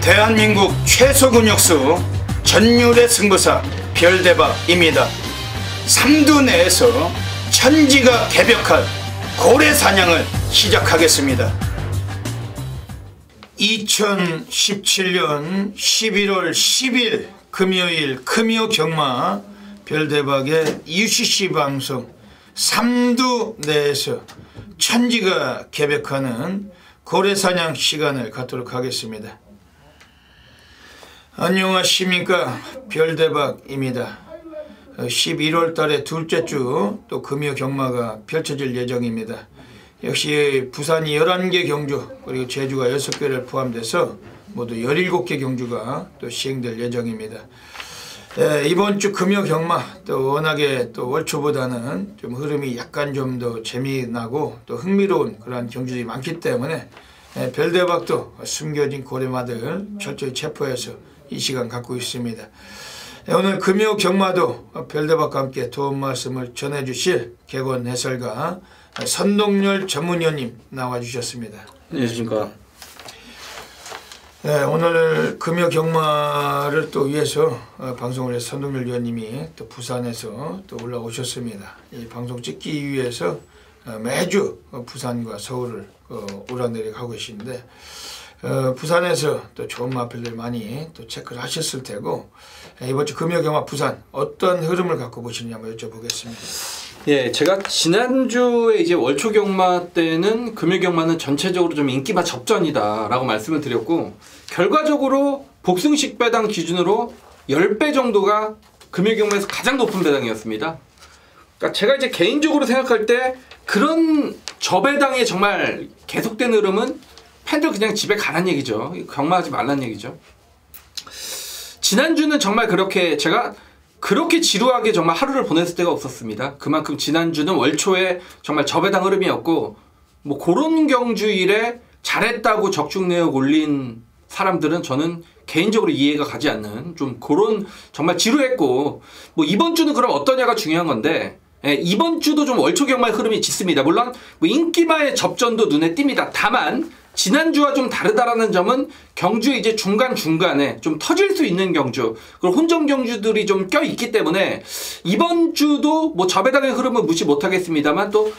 대한민국 최소 근육수 전율의 승부사 별대박입니다. 삼두 내에서 천지가 개벽한 고래 사냥을 시작하겠습니다. 2017년 11월 10일 금요일 금요 경마 별대박의 UCC 방송 삼두 내에서 천지가 개벽하는 고래사냥 시간을 갖도록 하겠습니다. 안녕하십니까, 별대박입니다. 11월 달에 둘째 주 또 금요 경마가 펼쳐질 예정입니다. 역시 부산이 11개 경주 그리고 제주가 6개를 포함돼서 모두 17개 경주가 또 시행될 예정입니다. 이번 주 금요 경마 또 워낙에 또 월초보다는 좀 흐름이 약간 좀 더 재미나고 또 흥미로운 그러한 경주들이 많기 때문에 별대박도 숨겨진 고래마들 철저히 체포해서 이 시간 갖고 있습니다. 오늘 금요 경마도 별대박과 함께 도움 말씀을 전해주실 개건 해설가 선동열 전문위원님 나와주셨습니다. 안녕하십니까. 네, 오늘 금요 경마를 또 위해서 방송을 해서 선동열 위원님이 또 부산에서 또 올라오셨습니다. 이 방송 찍기 위해서 매주 부산과 서울을 오르내리고 하고 계신데 부산에서 또 좋은 마필들 많이 또 체크를 하셨을 테고 이번 주 금요 경마 부산 어떤 흐름을 갖고 보시느냐 한번 여쭤보겠습니다. 예, 제가 지난주에 이제 월초 경마 때는 금요 경마는 전체적으로 좀 인기가 접전이다라고 말씀을 드렸고 결과적으로 복승식 배당 기준으로 10배 정도가 금요 경마에서 가장 높은 배당이었습니다. 그러니까 제가 이제 개인적으로 생각할 때 그런 저배당의 정말 계속된 흐름은 팬들 그냥 집에 가란 얘기죠. 경마하지 말란 얘기죠. 지난주는 정말 그렇게 제가 그렇게 지루하게 정말 하루를 보냈을 때가 없었습니다. 그만큼 지난주는 월초에 정말 저배당 흐름이었고 뭐 그런 경주일에 잘했다고 적중 내역 올린 사람들은 저는 개인적으로 이해가 가지 않는 좀 그런 정말 지루했고 뭐 이번 주는 그럼 어떠냐가 중요한 건데 이번 주도 좀 월초 경마의 흐름이 짙습니다. 물론 뭐 인기마의 접전도 눈에 띕니다. 다만 지난주와 좀 다르다라는 점은 경주 이제 중간중간에 좀 터질 수 있는 경주 그리고 혼전 경주들이 좀 껴있기 때문에 이번 주도 뭐 저배당의 흐름은 무시 못하겠습니다만 또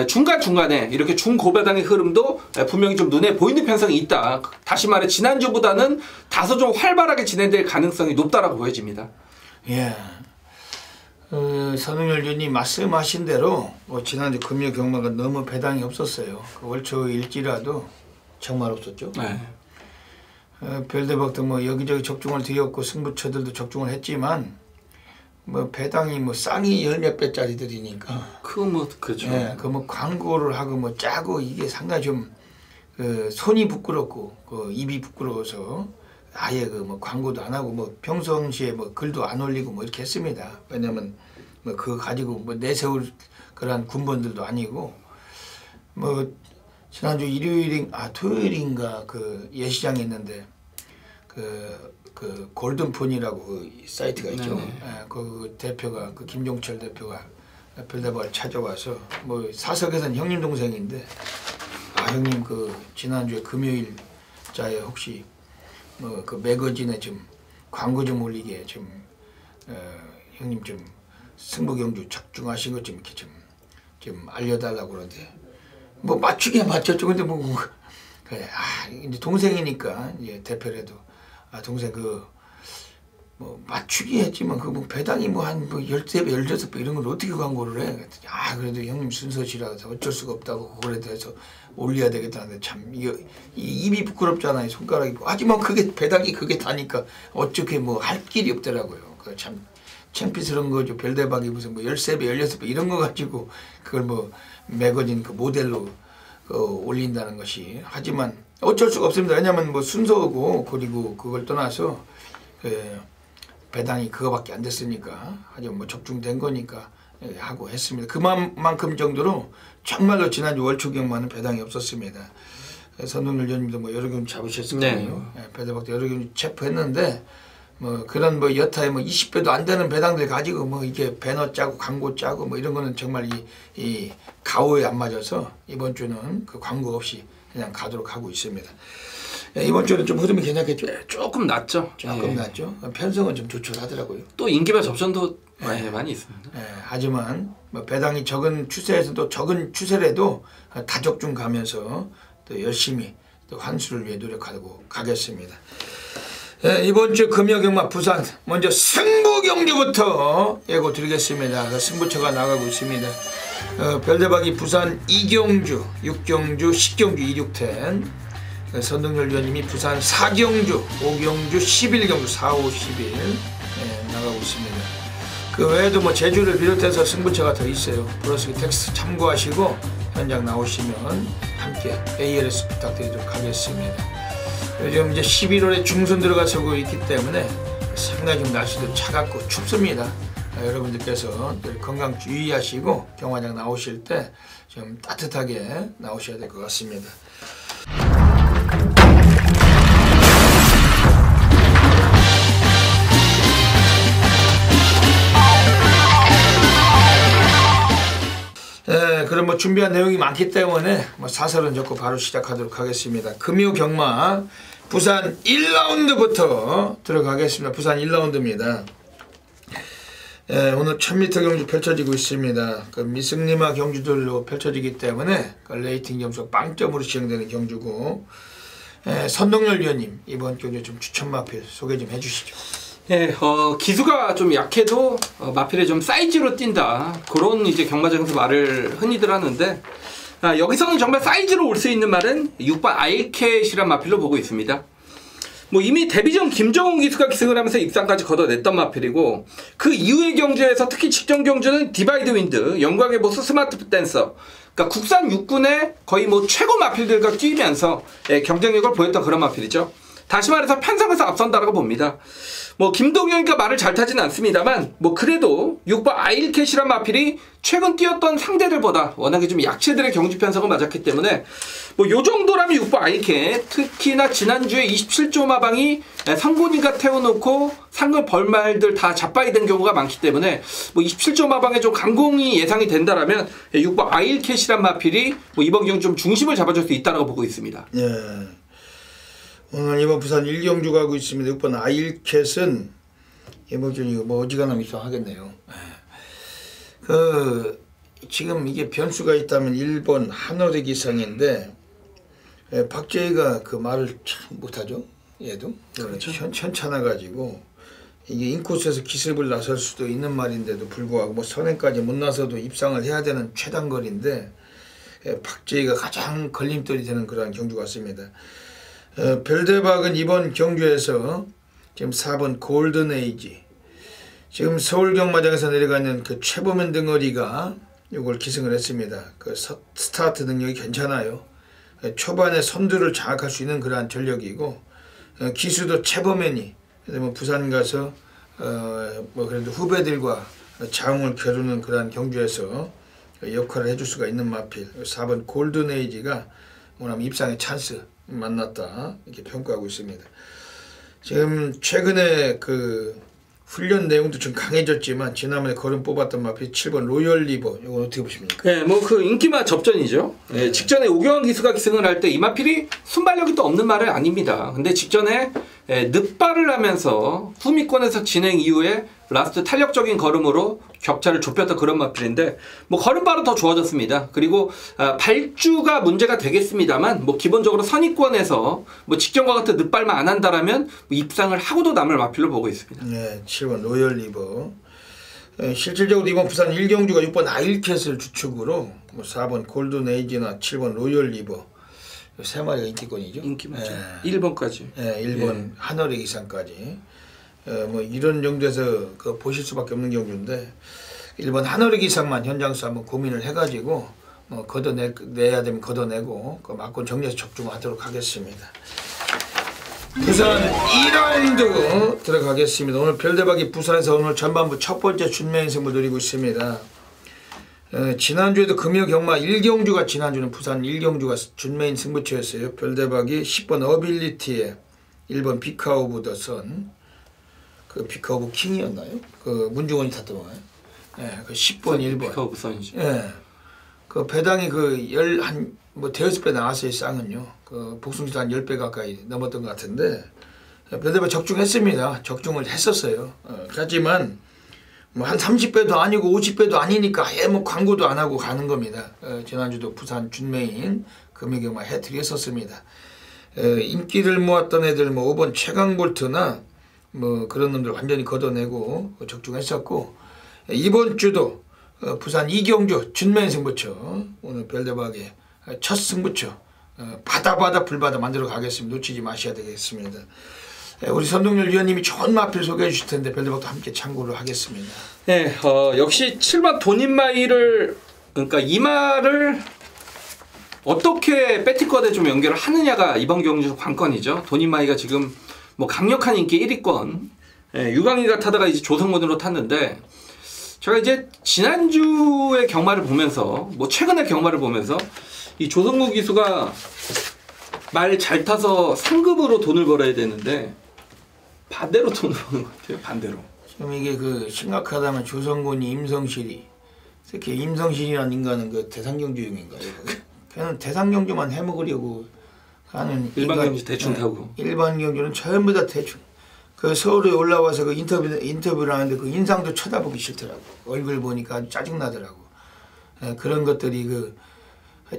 중간중간에 이렇게 중고배당의 흐름도 분명히 좀 눈에 보이는 편성이 있다. 다시 말해 지난주보다는 다소 좀 활발하게 진행될 가능성이 높다라고 보여집니다. 예. 선웅열 위원님 말씀하신 대로 지난주 금요 경마가 너무 배당이 없었어요. 그 월초 일지라도 정말 없었죠. 네. 별대박도 뭐 여기저기 적중을 드렸고 승부처들도 적중을 했지만 뭐 배당이 뭐 쌍이 열몇 배짜리들이니까 그 뭐 그렇죠. 예, 그 뭐 광고를 하고 뭐 짜고 이게 상당히 좀 손이 부끄럽고 입이 부끄러워서 아예 뭐 광고도 안 하고 뭐 평상시에 뭐 글도 안 올리고 뭐 이렇게 했습니다. 왜냐면 뭐 그거 가지고 뭐 내세울 그러한 군번들도 아니고 뭐 지난주 토요일인가 그 예시장에 있는데 그 골든폰이라고 그 사이트가 있죠. 예, 그 대표가 그 김종철 대표가 별대박을 찾아와서 뭐 사석에서는 형님 동생인데 형님 그 지난주에 금요일자에 혹시 뭐 그 매거진에 좀 광고 좀 올리게 좀 형님 좀 승부경주 적중하신 것 좀 이렇게 좀 알려달라고 그러는데 뭐 맞추기야 맞췄죠. 근데 뭐 그래 이제 동생이니까 이제 대표라도 동생 뭐 맞추기 했지만 그 뭐 배당이 뭐 한 뭐 13배 16배 이런 걸 어떻게 광고를 해? 그래도 형님 순서시라서 어쩔 수가 없다고 그거에 대해서 올려야 되겠다는데 참 이거 입이 부끄럽잖아요. 손가락이 하지만 그게 배당이 그게 다니까 어떻게 뭐 할 길이 없더라고요. 그 참 창피스러운 거죠. 별대박이 무슨 뭐 13배 16배 이런 거 가지고 그걸 뭐 매거진 그 모델로 올린다는 것이 하지만 어쩔 수가 없습니다. 왜냐면 뭐 순서고 그리고 그걸 떠나서 배당이 그거밖에 안 됐으니까 하지만 뭐 적중된 거니까 하고 했습니다. 그만큼 정도로 정말로 지난주 월초 경마는 배당이 없었습니다. 선동열 위원님도 뭐 여러 경주 잡으셨을 거예요. 네. 별대박도 여러 경주 체포했는데 뭐 그런 뭐 여타의 뭐 20배도 안 되는 배당들 가지고 뭐 이게 배너 짜고 광고 짜고 뭐 이런 거는 정말 이 가오에 안 맞아서 이번 주는 그 광고 없이 그냥 가도록 하고 있습니다. 이번 주는 좀 흐름이 괜찮겠죠? 조금 낮죠. 조금 낮죠. 편성은 좀 조촐하더라고요. 또 인기와 접전도 많이 있습니다. 하지만 뭐 배당이 적은 추세에서도 적은 추세라도 다적중 가면서 또 열심히 또 환수를 위해 노력하고 가겠습니다. 이번 주 금요경마 부산 먼저 승부 경주부터 예고 드리겠습니다. 승부처가 나가고 있습니다. 별대박이 부산 2경주, 6경주, 10경주 2,6텐 선동열 위원님이 부산 4경주, 5경주, 11경주 4, 5, 11 나가고 있습니다. 그 외에도 뭐 제주를 비롯해서 승부처가 더 있어요. 플러스 텍스트 참고하시고 현장 나오시면 함께 ALS 부탁드리도록 하겠습니다. 요즘 이제 11월에 중순 들어가서고 있기 때문에 상당히 좀 날씨도 차갑고 춥습니다. 여러분들께서 늘 건강 주의하시고 경마장 나오실 때 좀 따뜻하게 나오셔야 될 것 같습니다. 그럼 뭐 준비한 내용이 많기 때문에 뭐 사설은 적고 바로 시작하도록 하겠습니다. 금요 경마 부산 1라운드부터 들어가겠습니다. 부산 1라운드입니다. 오늘 1000m 경주 펼쳐지고 있습니다. 그 미승리마 경주들로 펼쳐지기 때문에 그 레이팅 점수 빵점으로 시행되는 경주고, 선동열 위원님 이번 경주 좀 추천 마필 소개 좀 해주시죠. 기수가 좀 약해도 마필에 좀 사이즈로 뛴다, 그런 이제 경마장에서 말을 흔히들 하는데, 여기서는 정말 사이즈로 올 수 있는 말은 6번 아일캣이란 마필로 보고 있습니다. 뭐 이미 데뷔전 김정훈 기수가 기승을 하면서 입상까지 걷어냈던 마필이고, 그 이후의 경주에서 특히 직전 경주는 디바이드 윈드, 영광의 보스, 스마트 댄서, 그러니까 국산 육군의 거의 뭐 최고 마필들과 뛰면서 경쟁력을 보였던 그런 마필이죠. 다시 말해서 편성에서 앞선다라고 봅니다. 뭐 김동현이가 말을 잘 타지는 않습니다만, 뭐 그래도 6번 아일캣이란 마필이 최근 뛰었던 상대들보다 워낙에 좀 약체들의 경주 편성을 맞았기 때문에 뭐 요 정도라면 6번 아일캣, 특히나 지난주에 27조 마방이 상곤이가 태워놓고 상근 벌말들 다 잡바이 된 경우가 많기 때문에 뭐 27조 마방에 좀 강공이 예상이 된다라면 6번 아일캣이란 마필이 뭐 이번 경주 좀 중심을 잡아줄 수 있다고 보고 있습니다. 오늘 이번 부산 1경주 가고 있습니다. 6번 아일캣은 이번 주 이거 뭐 어지간하면 이상하겠네요. 지금 이게 변수가 있다면 1번 한어리 기상인데, 박재희가 그 말을 참 못하죠. 얘도 그렇죠. 현찮아가지고 이게 인코스에서 기습을 나설 수도 있는 말인데도 불구하고 뭐 선행까지 못 나서도 입상을 해야 되는 최단거리인데, 박재희가 가장 걸림돌이 되는 그러한 경주 같습니다. 별대박은 이번 경주에서 지금 4번 골든에이지, 지금 서울경마장에서 내려가는 그 최범현 등어리가 이걸 기승을 했습니다. 그 스타트 능력이 괜찮아요. 초반에 선두를 장악할 수 있는 그러한 전력이고, 기수도 최범현이 뭐 부산 가서 뭐 그래도 후배들과 장을 겨루는 그러한 경주에서 역할을 해줄 수가 있는 마필 4번 골든에이지가 오늘 입상의 찬스 만났다 이렇게 평가하고 있습니다. 지금 최근에 그 훈련 내용도 좀 강해졌지만 지난번에 거름 뽑았던 마필 7번 로열 리버, 이건 어떻게 보십니까? 뭐 그 인기마 접전이죠. 직전에 오경원 기수가 기승을 할 때 이 마필이 순발력이 또 없는 말은 아닙니다. 근데 직전에 늑발을 하면서 후미권에서 진행 이후에 라스트 탄력적인 걸음으로 격차를 좁혔던 그런 마필인데, 뭐 걸음바로 더 좋아졌습니다. 그리고 발주가 문제가 되겠습니다만, 뭐 기본적으로 선입권에서 뭐 직전과 같은 늑발만 안 한다라면 뭐 입상을 하고도 남을 마필로 보고 있습니다. 7번 로열 리버. 실질적으로 이번 부산 1경주가 6번 아일캣을 주축으로 뭐 4번 골든에이지나 7번 로열 리버 세 마리가 인기권이죠. 인기 맞죠. 1번까지. 1번 한어리 이상까지. 뭐 이런 정도에서 그 보실 수밖에 없는 경주인데, 1번 한어리 이상만 현장에서 한번 고민을 해가지고 뭐 걷어내야 되면 걷어내고 그 막권 정리해서 적중하도록 하겠습니다. 부산 2라운드 들어가겠습니다. 오늘 별대박이 부산에서 오늘 전반부 첫 번째 준매인 승부 누리고 있습니다. 지난주에도 금요 경마 1경주가, 지난주는 부산 1경주가 준매인 승부처였어요. 별대박이 10번 어빌리티에 1번 비카 오브 더 선, 그 비카 오브 킹이었나요? 그 문중원이 탔던 거예요. 그 10번 1번. 비카 오브 선이죠. 그 배당이 뭐 대여섯 배 나왔어요. 쌍은요. 그 복숭지도 한 10배 가까이 넘었던 것 같은데 별대로 적중했습니다. 적중을 했었어요. 하지만 뭐 한 30배도 아니고 50배도 아니니까 아예 뭐 광고도 안 하고 가는 겁니다. 지난주도 부산 준메인 금요경마 해드렸었습니다. 인기를 모았던 애들 뭐 5번 최강볼트나 뭐 그런 놈들 완전히 걷어내고 적중했었고, 이번 주도 부산 이경주 준메인 승부처 오늘 별대박의 첫 승부처 바다 불바다 만들어 가겠습니다. 놓치지 마셔야 되겠습니다. 우리 선동열 위원님이 좋은 마필 소개해 주실 텐데 별대박도 함께 참고를 하겠습니다. 네, 역시 7번 돈인마이를, 그러니까 이마를 어떻게 배팅권에 좀 연결을 하느냐가 이번 경주 관건이죠. 돈인마이가 지금 뭐 강력한 인기 1위권, 유광이가 타다가 이제 조성문으로 탔는데, 제가 이제 지난주의 경마를 보면서, 뭐 최근의 경마를 보면서 이 조성무 기수가 말 잘 타서 상급으로 돈을 벌어야 되는데 반대로 돈을 버는 것 같아요. 반대로. 지금 이게 그 심각하다면 조성곤이 임성실이, 특히 임성실이라는 인간은 그 대상경주용인가요? 걔는 대상경주만 해먹으려고 하는 일반 경주 대충 타고. 일반 경주는 전부 다 대충. 그 서울에 올라와서 그 인터뷰를 하는데 그 인상도 쳐다보기 싫더라고. 얼굴 보니까 아주 짜증나더라고. 그런 것들이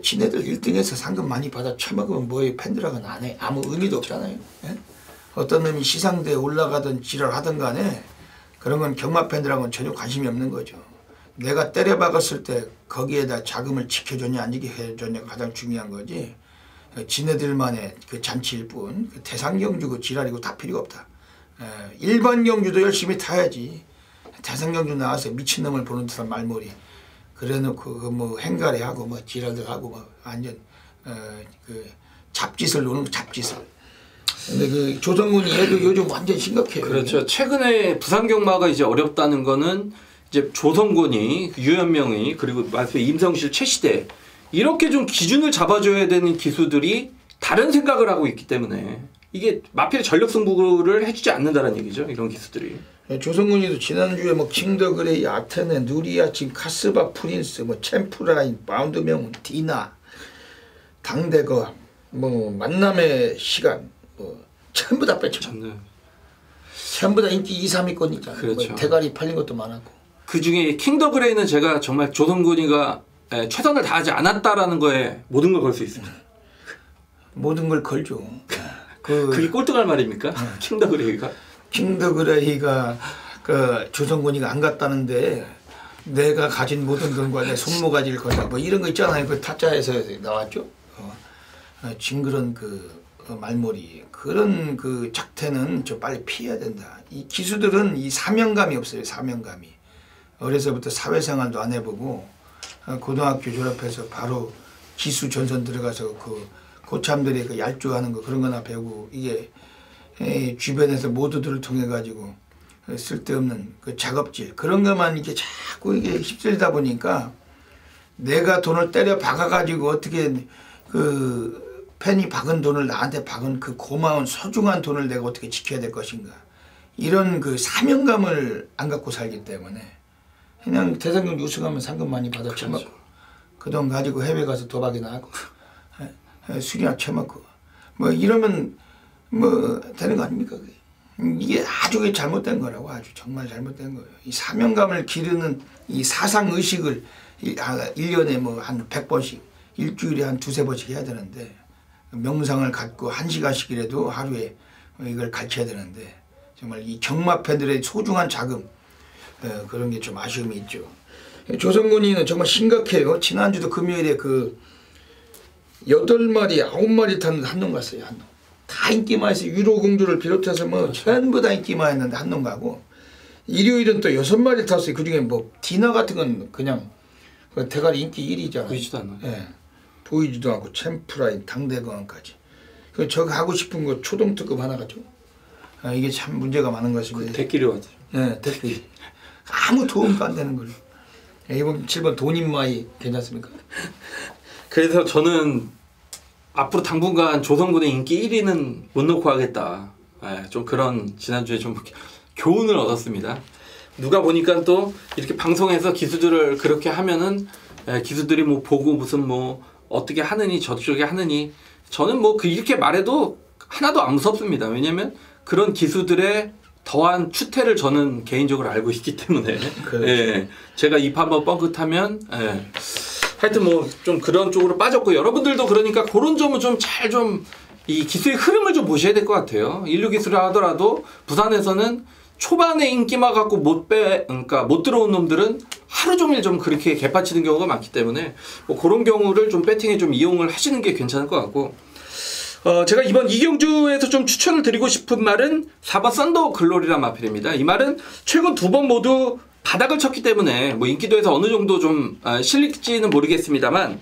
지네들 1등에서 상금 많이 받아 처먹으면 뭐에 팬들하고는 안 해. 아무 의미도 없잖아요. 예? 어떤 놈이 시상대에 올라가든 지랄하든 간에 그런 건 경마 팬들하고는 전혀 관심이 없는 거죠. 내가 때려박았을 때 거기에다 자금을 지켜줬냐 안 지켜줬냐가 가장 중요한 거지. 지네들만의 그 잔치일 뿐, 대상 경주고 지랄이고 다 필요가 없다. 일반 경주도 열심히 타야지. 대상 경주 나와서 미친놈을 보는 듯한 말머리 그래놓고 뭐 행가래 하고 뭐 지랄들 하고 뭐 완전 그 잡짓을 노는 잡짓을. 근데 그 조성군이 얘도 요즘 완전 심각해요. 그렇죠. 최근에 부산 경마가 이제 어렵다는 거는 이제 조성곤이, 유현명이, 그리고 말씀에 임성실, 최시대 이렇게 좀 기준을 잡아줘야 되는 기수들이 다른 생각을 하고 있기 때문에 이게 마필 전력 승부를 해주지 않는다는 얘기죠. 이런 기수들이. 조성군이도 지난주에 뭐 킹더그레이, 아테네, 누리아, 지금 카스바 프린스, 뭐 챔프라인, 바운드명운, 디나, 당대거, 뭐 만남의 시간, 뭐 전부 다 뺐죠. 전부 다 인기 2, 3위권이니까. 그렇죠. 뭐 대가리 팔린 것도 많았고. 그 중에 킹더그레이는 제가 정말 조성군이가 최선을 다하지 않았다라는 거에 모든 걸 걸 수 있습니다. 모든 걸 걸죠. 그게 꼴등할 말입니까? 킹더그레이가? 킹더그레이가 그 조성군이가 안 갔다는데 내가 가진 모든 돈과 내 손모가지를 건다 뭐 이런 거 있잖아요. 그 타짜에서 나왔죠. 징그런 그 말머리 그런 그 작태는 좀 빨리 피해야 된다. 이 기수들은 이 사명감이 없어요. 사명감이. 어려서부터 사회생활도 안 해보고 고등학교 졸업해서 바로 기수 전선 들어가서 그 고참들이 그 얄조하는 거 그런 거나 배우고 이게 주변에서 모두들을 통해 가지고 쓸데없는 그 작업질 그런 것만 이렇게 자꾸 이게 휩쓸리다 보니까 내가 돈을 때려 박아 가지고 어떻게 그 팬이 박은 돈을 나한테 박은 그 고마운 소중한 돈을 내가 어떻게 지켜야 될 것인가 이런 그 사명감을 안 갖고 살기 때문에 그냥 대상경주 우승하면 상금 많이 받아 쳐먹고 그 돈 가지고 해외 가서 도박이나 하고 술이나 쳐먹고 뭐 이러면 뭐 되는 거 아닙니까? 이게 아주 잘못된 거라고 아주 정말 잘못된 거예요. 이 사명감을 기르는 이 사상의식을 1년에 뭐 한 100번씩 일주일에 한 2-3번씩 해야 되는데 명상을 갖고 1시간씩이라도 하루에 이걸 가르쳐야 되는데 정말 이 경마 팬들의 소중한 자금 그런 게 좀 아쉬움이 있죠. 조성군이는 정말 심각해요. 지난주도 금요일에 그 8마리, 9마리 타는 한놈 갔어요. 한놈. 다 인기만 해서 유로공주를 비롯해서 뭐 전부 다 인기만 했는데 한놈 가고 일요일은 또 6마리 탔어요. 그중에 뭐 디나 같은 건 그냥 대가리 인기 1위잖아요. 보이지도 않아요. 예. 보이지도 않고 챔프라인, 당대거왕까지. 그 저거 하고 싶은 거 초동특급 하나 가죠. 이게 참 문제가 많은 것입니다. 대끼리 왔죠. 예, 대끼리. 아무 도움도 안 되는 거예요. 이번 7번 돈인마이 괜찮습니까? 그래서 저는 앞으로 당분간 조성군의 인기 1위는 못 놓고 하겠다. 좀 그런 지난주에 좀 교훈을 얻었습니다. 누가 보니까 또 이렇게 방송에서 기수들을 그렇게 하면은 기수들이 뭐 보고 무슨 뭐 어떻게 하느니 저쪽에 하느니 저는 뭐 이렇게 말해도 하나도 안 무섭습니다. 왜냐면 그런 기수들의 더한 추태를 저는 개인적으로 알고 있기 때문에 그렇죠. 예, 제가 입 한번 뻥긋하면 하여튼 뭐 좀 그런 쪽으로 빠졌고 여러분들도 그러니까 그런 점은 좀 잘 좀 이 기수의 흐름을 좀 보셔야 될 것 같아요. 인류 기수를 하더라도 부산에서는 초반에 인기만 갖고 그러니까 못 들어온 놈들은 하루 종일 좀 그렇게 개파치는 경우가 많기 때문에 뭐 그런 경우를 좀 배팅에 좀 이용을 하시는 게 괜찮을 것 같고 제가 이번 이경주에서 좀 추천을 드리고 싶은 말은 4번 썬더 글로리란 마필입니다. 이 말은 최근 2번 모두 바닥을 쳤기 때문에 뭐 인기도에서 어느 정도 좀 실릴지는 모르겠습니다만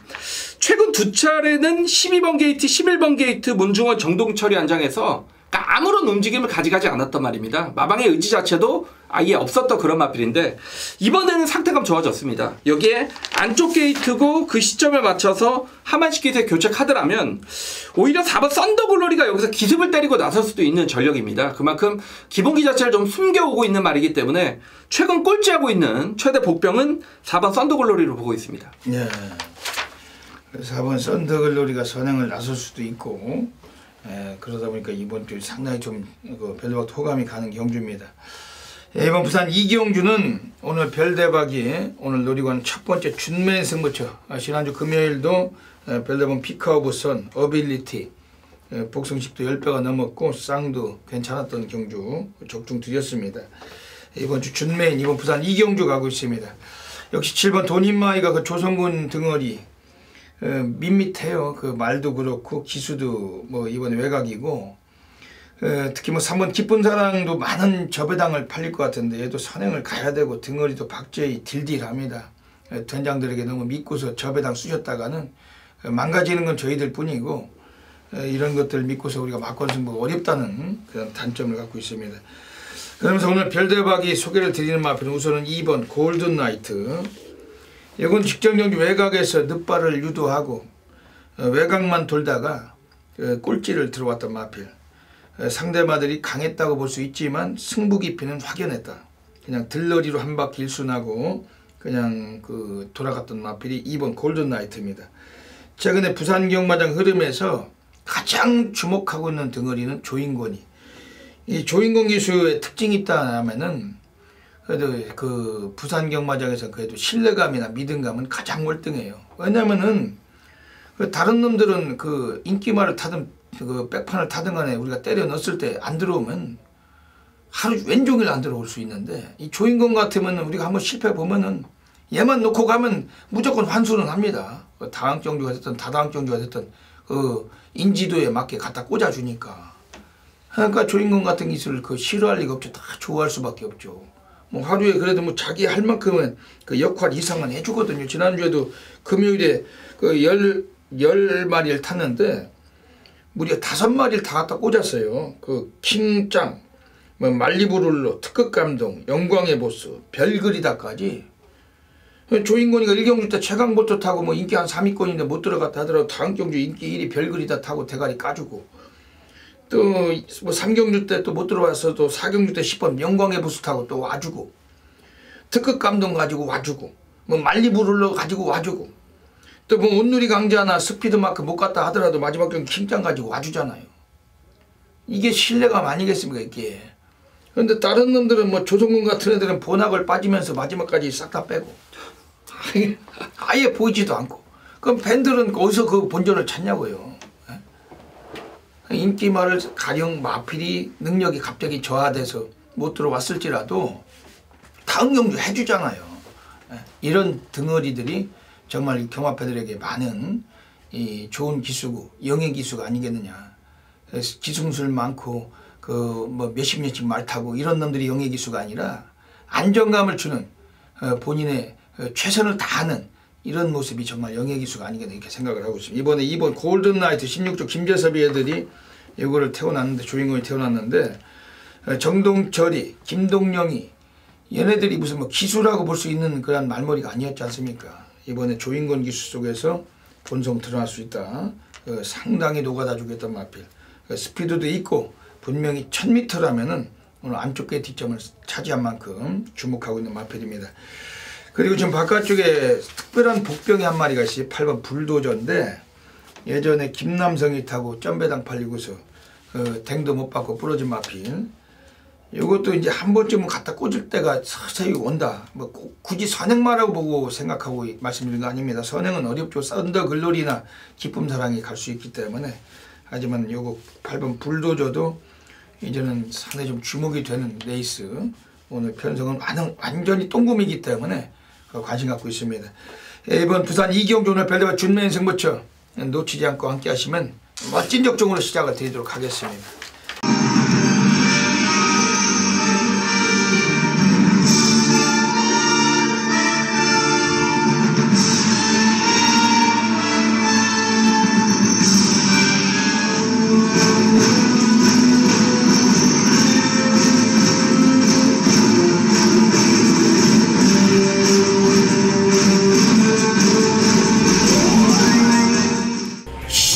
최근 2차례는 12번 게이트, 11번 게이트 문중원 정동철이 안장해서 그러니까 아무런 움직임을 가져가지 않았단 말입니다. 마방의 의지 자체도 아예 없었던 그런 마필인데 이번에는 상태가 좋아졌습니다. 여기에 안쪽 게이트고 그 시점에 맞춰서 하만식 기세 교체 카드라면 오히려 4번 썬더글로리가 여기서 기습을 때리고 나설 수도 있는 전력입니다. 그만큼 기본기 자체를 좀 숨겨오고 있는 말이기 때문에 최근 꼴찌하고 있는 최대 복병은 4번 썬더글로리로 보고 있습니다. 네. 4번 썬더글로리가 선행을 나설 수도 있고 그러다 보니까 이번 주 상당히 좀 별대박 호감이 가는 경주입니다. 이번 부산 이경주는 오늘 별대박이 오늘 노리고 하는 첫 번째 준매 승부처. 지난주 금요일도 별대박 피크아웃 선 어빌리티 복승식도 10배가 넘었고 쌍도 괜찮았던 경주 적중 드렸습니다. 이번 주 준매인 이번 부산 이경주 가고 있습니다. 역시 7번 돈인마이가 그 조성군 등어리 밋밋해요. 그 말도 그렇고 기수도 뭐 이번에 외곽이고 특히 뭐 3번 기쁜 사랑도 많은 저배당을 팔릴 것 같은데 얘도 선행을 가야 되고 등어리도 박제히 딜딜합니다. 된장들에게 너무 믿고서 저배당 쑤셨다가는 망가지는 건 저희들 뿐이고 이런 것들 믿고서 우리가 막권승부가 어렵다는 그런 단점을 갖고 있습니다. 그러면서 오늘 별대박이 소개를 드리는 마필은 우선은 2번 골든나이트. 이건 직전 경기 외곽에서 늑발을 유도하고 외곽만 돌다가 꼴찌를 들어왔던 마필. 상대마들이 강했다고 볼 수 있지만 승부 깊이는 확연했다. 그냥 들러리로 한 바퀴 일순하고 그냥 돌아갔던 마필이 2번 골든나이트입니다. 최근에 부산 경마장 흐름에서 가장 주목하고 있는 등어리는 조인권이. 이 조인권 기수의 특징이 있다 하면은 그래도 그 부산 경마장에서 그래도 신뢰감이나 믿음감은 가장 월등해요. 왜냐면은 다른 놈들은 그 인기말을 타든 그 백판을 타든 간에 우리가 때려 넣었을 때 안 들어오면 하루 왼종일 안 들어올 수 있는데 이 조인권 같으면 우리가 한번 실패 보면은 얘만 놓고 가면 무조건 환수는 합니다. 다항 정주가 됐든 다다항 정주가 됐든 그 인지도에 맞게 갖다 꽂아주니까. 그러니까 조인권 같은 기술을 싫어할 리가 없죠. 다 좋아할 수밖에 없죠. 뭐 하루에 그래도 뭐 자기 할 만큼은 그 역할 이상은 해주거든요. 지난주에도 금요일에 그 열 마리를 탔는데 무려 5마리를 다 갖다 꽂았어요. 그 킹짱, 뭐 말리부룰로, 특급 감동, 영광의 보스, 별그리다까지. 조인권이가 1경주 때 최강보트 타고 뭐 인기 한 3위권인데 못 들어갔다 하더라도 다음 경주 인기 1위 별그리다 타고 대가리 까주고 또 뭐 3경주 때 또 못 들어와서 또 4경주 때 10번 영광의 보스 타고 또 와주고 특급 감동 가지고 와주고 뭐 말리부룰로 가지고 와주고 또 뭐 온누리 강자나 스피드마크 못 갔다 하더라도 마지막 경기 킹짱 가지고 와주잖아요. 이게 신뢰감 아니겠습니까 이게. 그런데 다른 놈들은 뭐 조성군 같은 애들은 본학을 빠지면서 마지막까지 싹 다 빼고 아예 보이지도 않고. 그럼 팬들은 어디서 그 본전을 찾냐고요. 인기말을 가령 마필이 능력이 갑자기 저하돼서 못 들어왔을지라도 다음 경주 해주잖아요. 이런 등어리들이 정말 경마패들에게 많은 이 좋은 기수고 영예 기수가 아니겠느냐. 기승술 많고 그 뭐 몇십 년씩 말 타고 이런 놈들이 영예 기수가 아니라 안정감을 주는 본인의 최선을 다하는 이런 모습이 정말 영예 기수가 아니겠나 이렇게 생각을 하고 있습니다. 이번에 2번 골든나이트 16조 김재섭이 애들이 이거를 태어났는데 조인권이 태어났는데 정동철이 김동영이 얘네들이 무슨 뭐 기수라고 볼 수 있는 그런 말머리가 아니었지 않습니까? 이번에 조인권 기수 속에서 본성 드러날 수 있다. 상당히 노가다 주겠던 마필. 스피드도 있고 분명히 1000m라면은 오늘 안쪽 게 뒷점을 차지한 만큼 주목하고 있는 마필입니다. 그리고 지금 바깥쪽에 특별한 복병이 한 마리가 있어요. 8번 불도저인데 예전에 김남성이 타고 점배당 팔리고서 댕도 못 받고 부러진 마필. 이것도 이제 한 번쯤은 갖다 꽂을 때가 서서히 온다. 뭐 굳이 선행마라고 보고 생각하고 말씀드린 거 아닙니다. 선행은 어렵죠. 썬더 글로리나 기쁨 사랑이 갈 수 있기 때문에. 하지만 요거 8번 불도저도 이제는 상당히 좀 주목이 되는 레이스. 오늘 편성은 완전히 똥금이기 때문에 관심 갖고 있습니다. 이번 부산 이경주 오늘 별대와 준매인 승부처 놓치지 않고 함께 하시면 멋진 적중으로 시작을 드리도록 하겠습니다.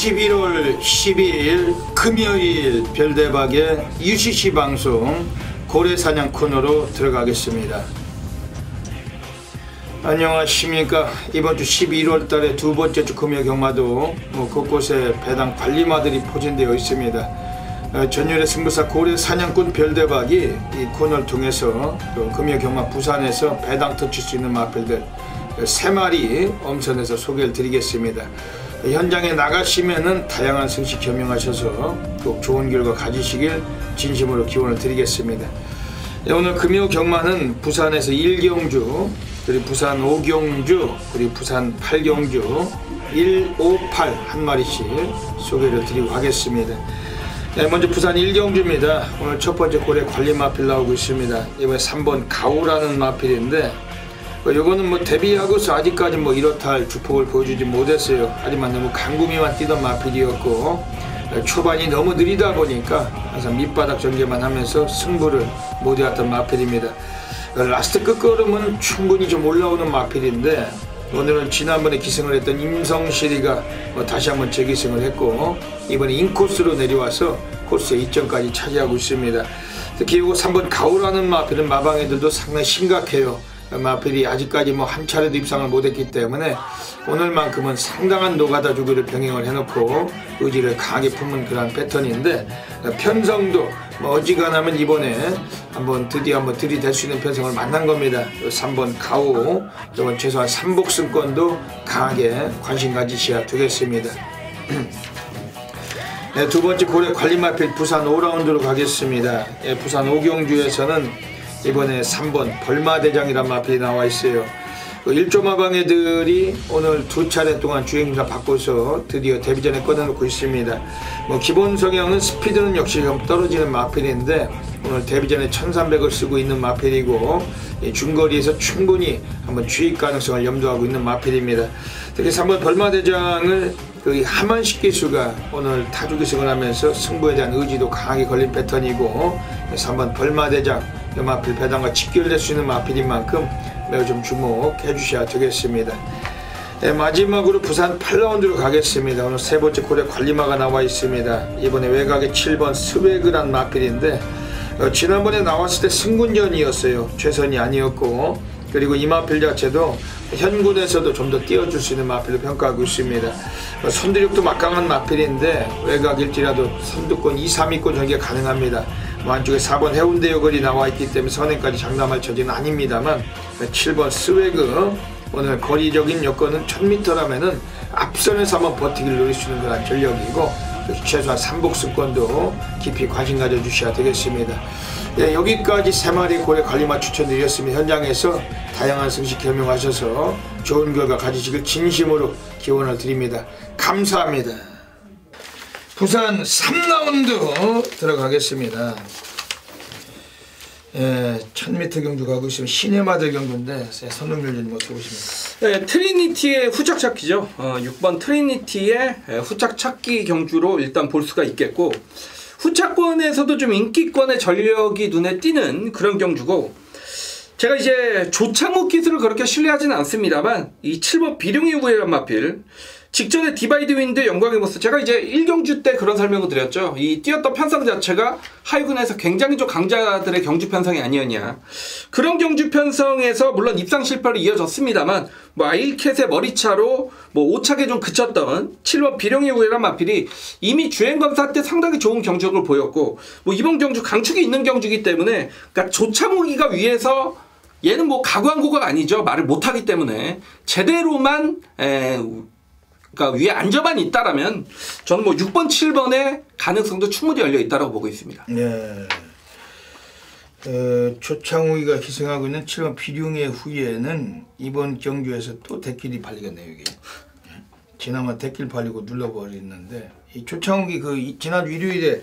(11월 12일) 금요일 별대박의 UCC 방송 고래사냥 코너로 들어가겠습니다. 안녕하십니까. 이번 주 11월 달에 두 번째 주 금요 경마도 곳곳에 배당 관리마들이 포진되어 있습니다. 전율의 승부사 고래사냥꾼 별대박이 이 코너를 통해서 금요 경마 부산에서 배당 터칠 수 있는 마필들 3마리 엄선해서 소개를 드리겠습니다. 현장에 나가시면은 다양한 승식 겸용하셔서 꼭 좋은 결과 가지시길 진심으로 기원을 드리겠습니다. 오늘 금요 경마는 부산에서 1경주, 그리고 부산 5경주, 그리고 부산 8경주 158 한 마리씩 소개를 드리고 하겠습니다. 먼저 부산 1경주입니다. 오늘 첫 번째 고래 관리 마필 나오고 있습니다. 이번에 3번 가오라는 마필인데 요거는 데뷔하고서 아직까지 이렇다 할 주폭을 보여주지 못했어요. 하지만 너무 강구미만 뛰던 마필이었고 초반이 너무 느리다 보니까 항상 밑바닥 전개만 하면서 승부를 못 이었던 마필입니다. 라스트 끝걸음은 충분히 좀 올라오는 마필인데 오늘은 지난번에 기승을 했던 임성실이가 다시 한번 재기승을 했고 이번에 인코스로 내려와서 코스의 2점까지 차지하고 있습니다. 특히 요거 3번 가오라는 마필은 마방애들도 상당히 심각해요. 마필이 아직까지 한 차례도 입상을 못했기 때문에 오늘만큼은 상당한 노가다 주기를 병행을 해놓고 의지를 강하게 품은 그런 패턴인데 편성도 어지간하면 이번에 드디어 한번 들이댈 수 있는 편성을 만난 겁니다. 3번 가오 이번 최소한 3복승권도 강하게 관심 가지셔야 되겠습니다. 네, 두 번째 고래 관리마필 부산 5라운드로 가겠습니다. 부산 5경주에서는 이번에 3번 벌마대장이란 마필이 나와 있어요. 1조 마방애들이 오늘 두 차례 동안 주행자 바꿔서 드디어 데뷔전에 꺼내놓고 있습니다. 기본 성향은 스피드는 역시 좀 떨어지는 마필인데 오늘 데뷔전에 1300을 쓰고 있는 마필이고 중거리에서 충분히 한번 주입 가능성을 염두하고 있는 마필입니다. 특히 3번 벌마대장을 하만식 기수가 오늘 타주기승을 하면서 승부에 대한 의지도 강하게 걸린 패턴이고 3번 벌마대장 이 마필 배당과 직결될 수 있는 마필인 만큼 매우 좀 주목해 주셔야 되겠습니다. 마지막으로 부산 8라운드로 가겠습니다. 오늘 세 번째 고래 관리마가 나와 있습니다. 이번에 외곽에 7번 스웨그란 마필인데 지난번에 나왔을 때 승군전이었어요. 최선이 아니었고 그리고 이 마필 자체도 현군에서도 좀 더 띄워줄 수 있는 마필로 평가하고 있습니다. 선두력도 막강한 마필인데 외곽일지라도 선두권 2, 3위권 전개 가능합니다. 안쪽에 4번 해운대 요걸이 나와있기 때문에 선행까지 장담할 처지는 아닙니다만 7번 스웨그 오늘 거리적인 여건은 1000m라면은 앞선에서 한번 버티기를 노릴 수 있는 그런 전력이고 최소한 3복승권도 깊이 관심 가져주셔야 되겠습니다. 여기까지 3마리 고래 관리마 추천드렸습니다. 현장에서 다양한 승식 겸용하셔서 좋은 결과 가지시길 진심으로 기원을 드립니다. 감사합니다. 부산 3라운드 들어가겠습니다. 1000m 경주 가고 있으면 시내마들 경주인데 선동률 좀 어떻게 보십니까? 트리니티의 후착 찾기죠. 6번 트리니티의 후착 찾기 경주로 일단 볼 수가 있겠고 후착권에서도 좀 인기권의 전력이 눈에 띄는 그런 경주고 제가 이제 조창욱 기술을 그렇게 신뢰하지는 않습니다만 이 7번 비룡의 우회란 마필 직전에 디바이드 윈드 영광의 모습, 제가 이제 1경주 때 그런 설명을 드렸죠. 이 뛰었던 편성 자체가 하위군에서 굉장히 좀 강자들의 경주 편성이 아니었냐. 그런 경주 편성에서 물론 입상 실패로 이어졌습니다만 뭐 아일캣의 머리차로 뭐 5차게 좀 그쳤던 7번 비룡의 우회란 마필이 이미 주행검사 때 상당히 좋은 경주력을 보였고, 뭐 이번 경주 강축이 있는 경주이기 때문에, 그러니까 조창욱이가 위에서, 얘는 뭐 가광고가 아니죠. 말을 못하기 때문에 제대로만 그러니까 위에 안전만 있다라면 저는 뭐 6번, 7번의 가능성도 충분히 열려 있다고 보고 있습니다. 네. 조창욱이가 희생하고 있는 7번 비룡의 후예는 이번 경주에서 또 대길이 팔리겠네요. 이게 지난번 대길 팔리고 눌러버렸는데, 이 조창욱이 그 지난 일요일에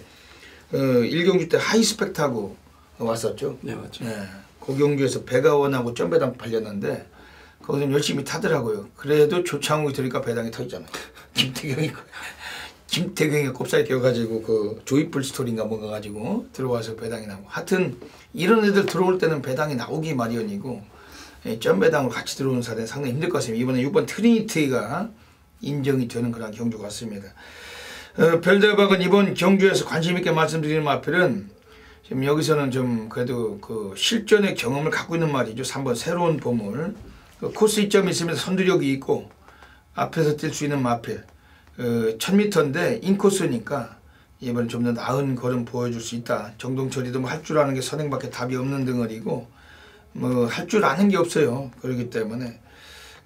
1경주 때 하이스펙 타고 왔었죠. 네, 맞죠. 네. 그 경주에서 배가원하고 점배당 팔렸는데 거기서 열심히 타더라고요. 그래도 조창욱이 들으니까 배당이 터지잖아요. 김태경이 꼽사리 껴가지고 그 조이풀 스토리인가 뭔가 가지고 들어와서 배당이 나고, 하여튼 이런 애들 들어올 때는 배당이 나오기 마련이고, 점배당으로 같이 들어오는 사례는 상당히 힘들 것 같습니다. 이번에 6번 트리니티가 인정이 되는 그런 경주 같습니다. 별대박은 이번 경주에서 관심 있게 말씀드리는 마필은 지금 여기서는 좀 그래도 그 실전의 경험을 갖고 있는 말이죠. 3번 새로운 보물, 코스 이점이 있으면서 선두력이 있고 앞에서 뛸 수 있는 마필, 1000m인데 인코스니까 이번에 좀 더 나은 걸음 보여줄 수 있다. 정동철이도 뭐 할 줄 아는 게 선행밖에 답이 없는 덩어리고 뭐 할 줄 아는 게 없어요. 그렇기 때문에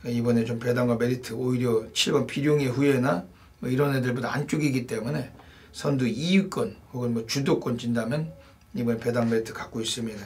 이번에 좀 배당과 메리트, 오히려 7번 비룡의 후예나 뭐 이런 애들보다 안쪽이기 때문에 선두 2위권 혹은 뭐 주도권 진다면 이번에 배당 메리트 갖고 있습니다.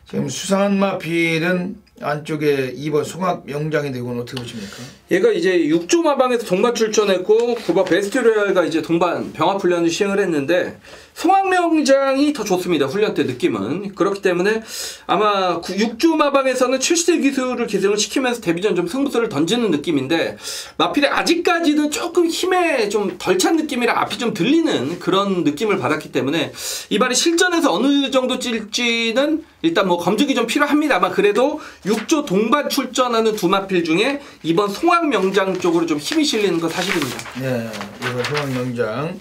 지금 수상한 마필은 안쪽에 2번 송악 명장인데 이건 어떻게 보십니까? 얘가 이제 6조 마방에서 동반 출전했고 9번 베스티리얼가 이제 동반 병합 훈련을 시행을 했는데 송악 명장이 더 좋습니다. 훈련 때 느낌은. 그렇기 때문에 아마 6조 마방에서는 70대 기술을 기생을 시키면서 데뷔전 좀 승부수를 던지는 느낌인데, 마필이 아직까지는 조금 힘에 좀 덜 찬 느낌이라 앞이 좀 들리는 그런 느낌을 받았기 때문에 이번에 실전에서 어느 정도 찔지는 일단 뭐 검증이 좀 필요합니다만, 그래도 6조 동반 출전하는 두 마필 중에 이번 송악 명장 쪽으로 좀 힘이 실리는 건 사실입니다. 네, 이번 송악 명장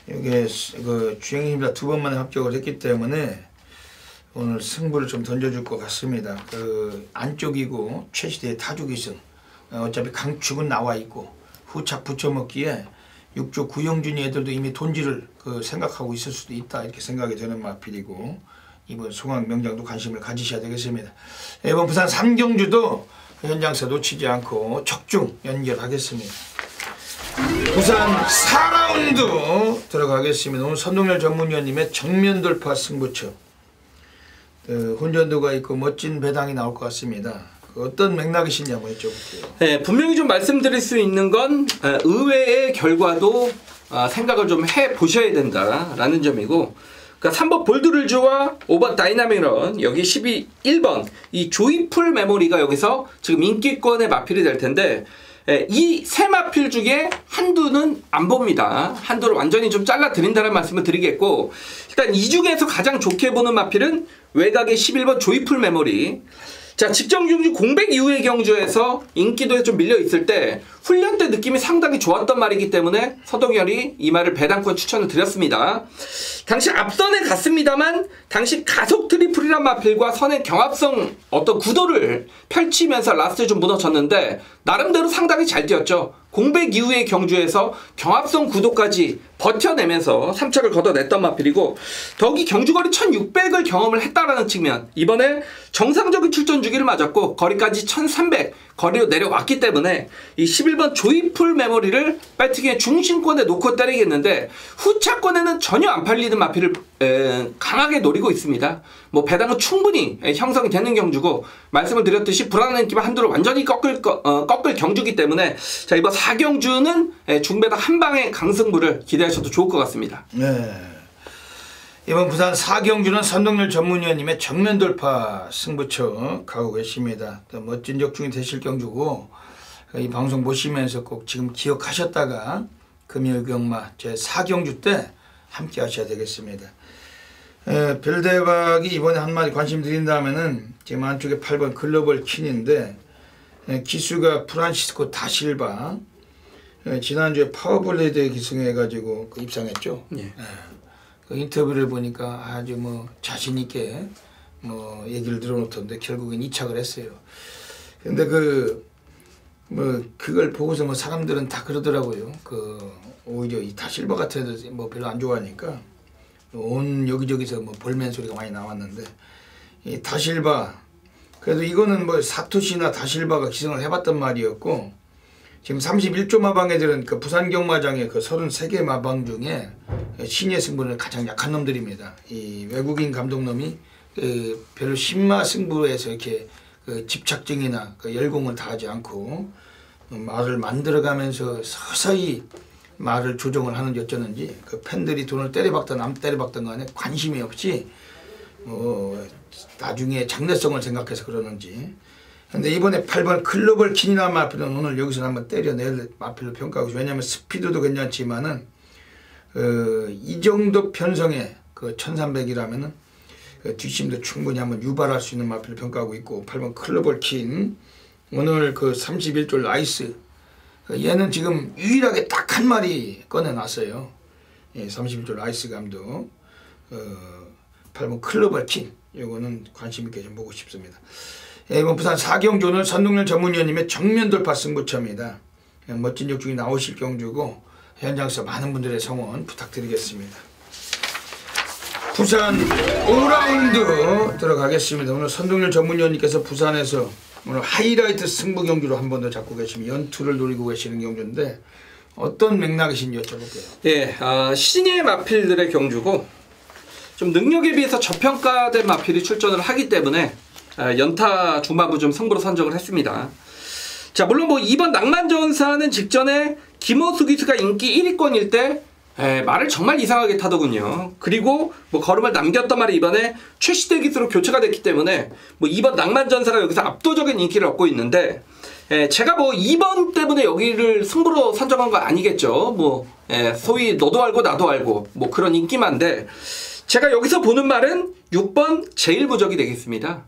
이게 그 주행입니다. 2번만에 합격을 했기 때문에 오늘 승부를 좀 던져줄 것 같습니다. 그 안쪽이고 최시대의 타주기승, 어차피 강축은 나와 있고 후착 붙여먹기에 6조 구영준이 애들도 이미 돈지를 그 생각하고 있을 수도 있다, 이렇게 생각이 되는 마필이고, 이번 송악 명장도 관심을 가지셔야 되겠습니다. 이번 부산 3경주도 현장에서 놓치지 않고 적중 연결하겠습니다. 부산 4라운드 들어가겠습니다. 오늘 선동열 전문위원님의 정면 돌파 승부처, 혼전도가 있고 멋진 배당이 나올 것 같습니다. 어떤 맥락이신지 한번 여쭤볼게요. 네, 분명히 좀 말씀드릴 수 있는 건 의외의 결과도 생각을 좀 해보셔야 된다라는 점이고, 그러니까 3번 볼드룰즈와 5번 다이나믹런, 여기 1번 이 조이풀 메모리가 여기서 지금 인기권의 마필이 될 텐데, 이 세 마필 중에 한두는 안 봅니다. 한두를 완전히 좀 잘라 드린다는 말씀을 드리겠고, 일단 이 중에서 가장 좋게 보는 마필은 외곽의 11번 조이풀 메모리. 자, 직전경주 공백 이후의 경주에서 인기도에 좀 밀려 있을 때 훈련 때 느낌이 상당히 좋았던 말이기 때문에 서동열이 이 말을 배당권 추천을 드렸습니다. 당시 앞선에 갔습니다만 당시 가속 트리플이란 마필과 선의 경합성 어떤 구도를 펼치면서 라스트에 좀 무너졌는데 나름대로 상당히 잘 뛰었죠. 공백 이후의 경주에서 경합성 구도까지 버텨내면서 3착을 걷어냈던 마필이고, 더욱이 경주거리 1600을 경험을 했다라는 측면, 이번에 정상적인 출전 주기를 맞았고 거리까지 1300 거리로 내려왔기 때문에 이 11번 조이풀 메모리를 빨트기의 중심권에 놓고 때리겠는데, 후차권에는 전혀 안 팔리는 마필을 강하게 노리고 있습니다. 뭐 배당은 충분히 형성이 되는 경주고, 말씀을 드렸듯이 불안한 인기만 한두를 완전히 꺾을 경주기 때문에, 자, 이번 4경주는 중배당 한 방의 강승부를 기대하셔도 좋을 것 같습니다. 네. 이번 부산 4경주는 선동열 전문위원님의 정면 돌파 승부처 가고 계십니다. 또 멋진 적중이 되실 경주고, 이 방송 보시면서 꼭 지금 기억하셨다가 금요일 경마 제 4경주 때 함께 하셔야 되겠습니다. 별대박이 이번에 한 마디 관심 드린다면은 지금 안쪽에 8번 글로벌 퀸인데, 기수가 프란시스코 다실바, 지난주에 파워블레이드에 기승해가지고 입상했죠. 예. 그 인터뷰를 보니까 아주 뭐 자신 있게 뭐 얘기를 들어놓던데 결국엔 이착을 했어요. 근데 그걸 보고서 뭐 사람들은 다 그러더라고요. 오히려 이 다실바 같은 애들 뭐 별로 안 좋아하니까 온 여기저기서 뭐 볼멘 소리가 많이 나왔는데 이 다실바 그래도 이거는 뭐 사토시나 다실바가 기승을 해봤던 말이었고 지금 31조 마방애들은 그 부산 경마장의 그 33개 마방 중에 신의 승부는 가장 약한 놈들입니다. 이 외국인 감독놈이 별로 신마 승부에서 이렇게 집착증이나 열공을 다하지 않고 말을 만들어가면서 서서히 말을 조정을 하는지 어쩌는지 그 팬들이 돈을 때려박든 안 때려박든 간에 관심이 없이 나중에 장래성을 생각해서 그러는지. 근데 이번에 8번 글로벌 키니나 마필은 오늘 여기서 한번 때려낼 마필로 평가하고 있어요. 왜냐하면 스피드도 괜찮지만은 이 정도 편성의 1300이라면은 뒷심도 충분히 한번 유발할 수 있는 마필로 평가하고 있고 8번 클로벌 킨 오늘 31조 라이스 얘는 지금 유일하게 딱 한 마리 꺼내놨어요. 31조 라이스 감독 8번 클로벌 킨 요거는 관심 있게 좀 보고 싶습니다. 이번 부산 4경주는 선동열 전문위원님의 정면 돌파 승부처입니다. 멋진 역중이 나오실 경주고 현장에서 많은 분들의 성원 부탁드리겠습니다. 부산 5라운드 들어가겠습니다. 오늘 선동열 전문위원님께서 부산에서 오늘 하이라이트 승부 경주로 한 번 더 잡고 계시면 연투를 노리고 계시는 경주인데 어떤 맥락이신지 여쭤볼게요. 예, 신예 마필들의 경주고 좀 능력에 비해서 저평가된 마필이 출전을 하기 때문에 연타 중반부 좀 승부로 선정을 했습니다. 자, 물론 뭐 이번 낭만전사는 직전에 김호수 기수가 인기 1위권일 때 말을 정말 이상하게 타더군요. 그리고 뭐 걸음을 남겼던 말이 이번에 최시대 기수로 교체가 됐기 때문에 뭐 이번 낭만전사가 여기서 압도적인 인기를 얻고 있는데 제가 뭐 2번 때문에 여기를 승부로 선정한 거 아니겠죠. 뭐 소위 너도 알고 나도 알고 뭐 그런 인기만데 제가 여기서 보는 말은 6번 제1부적이 되겠습니다.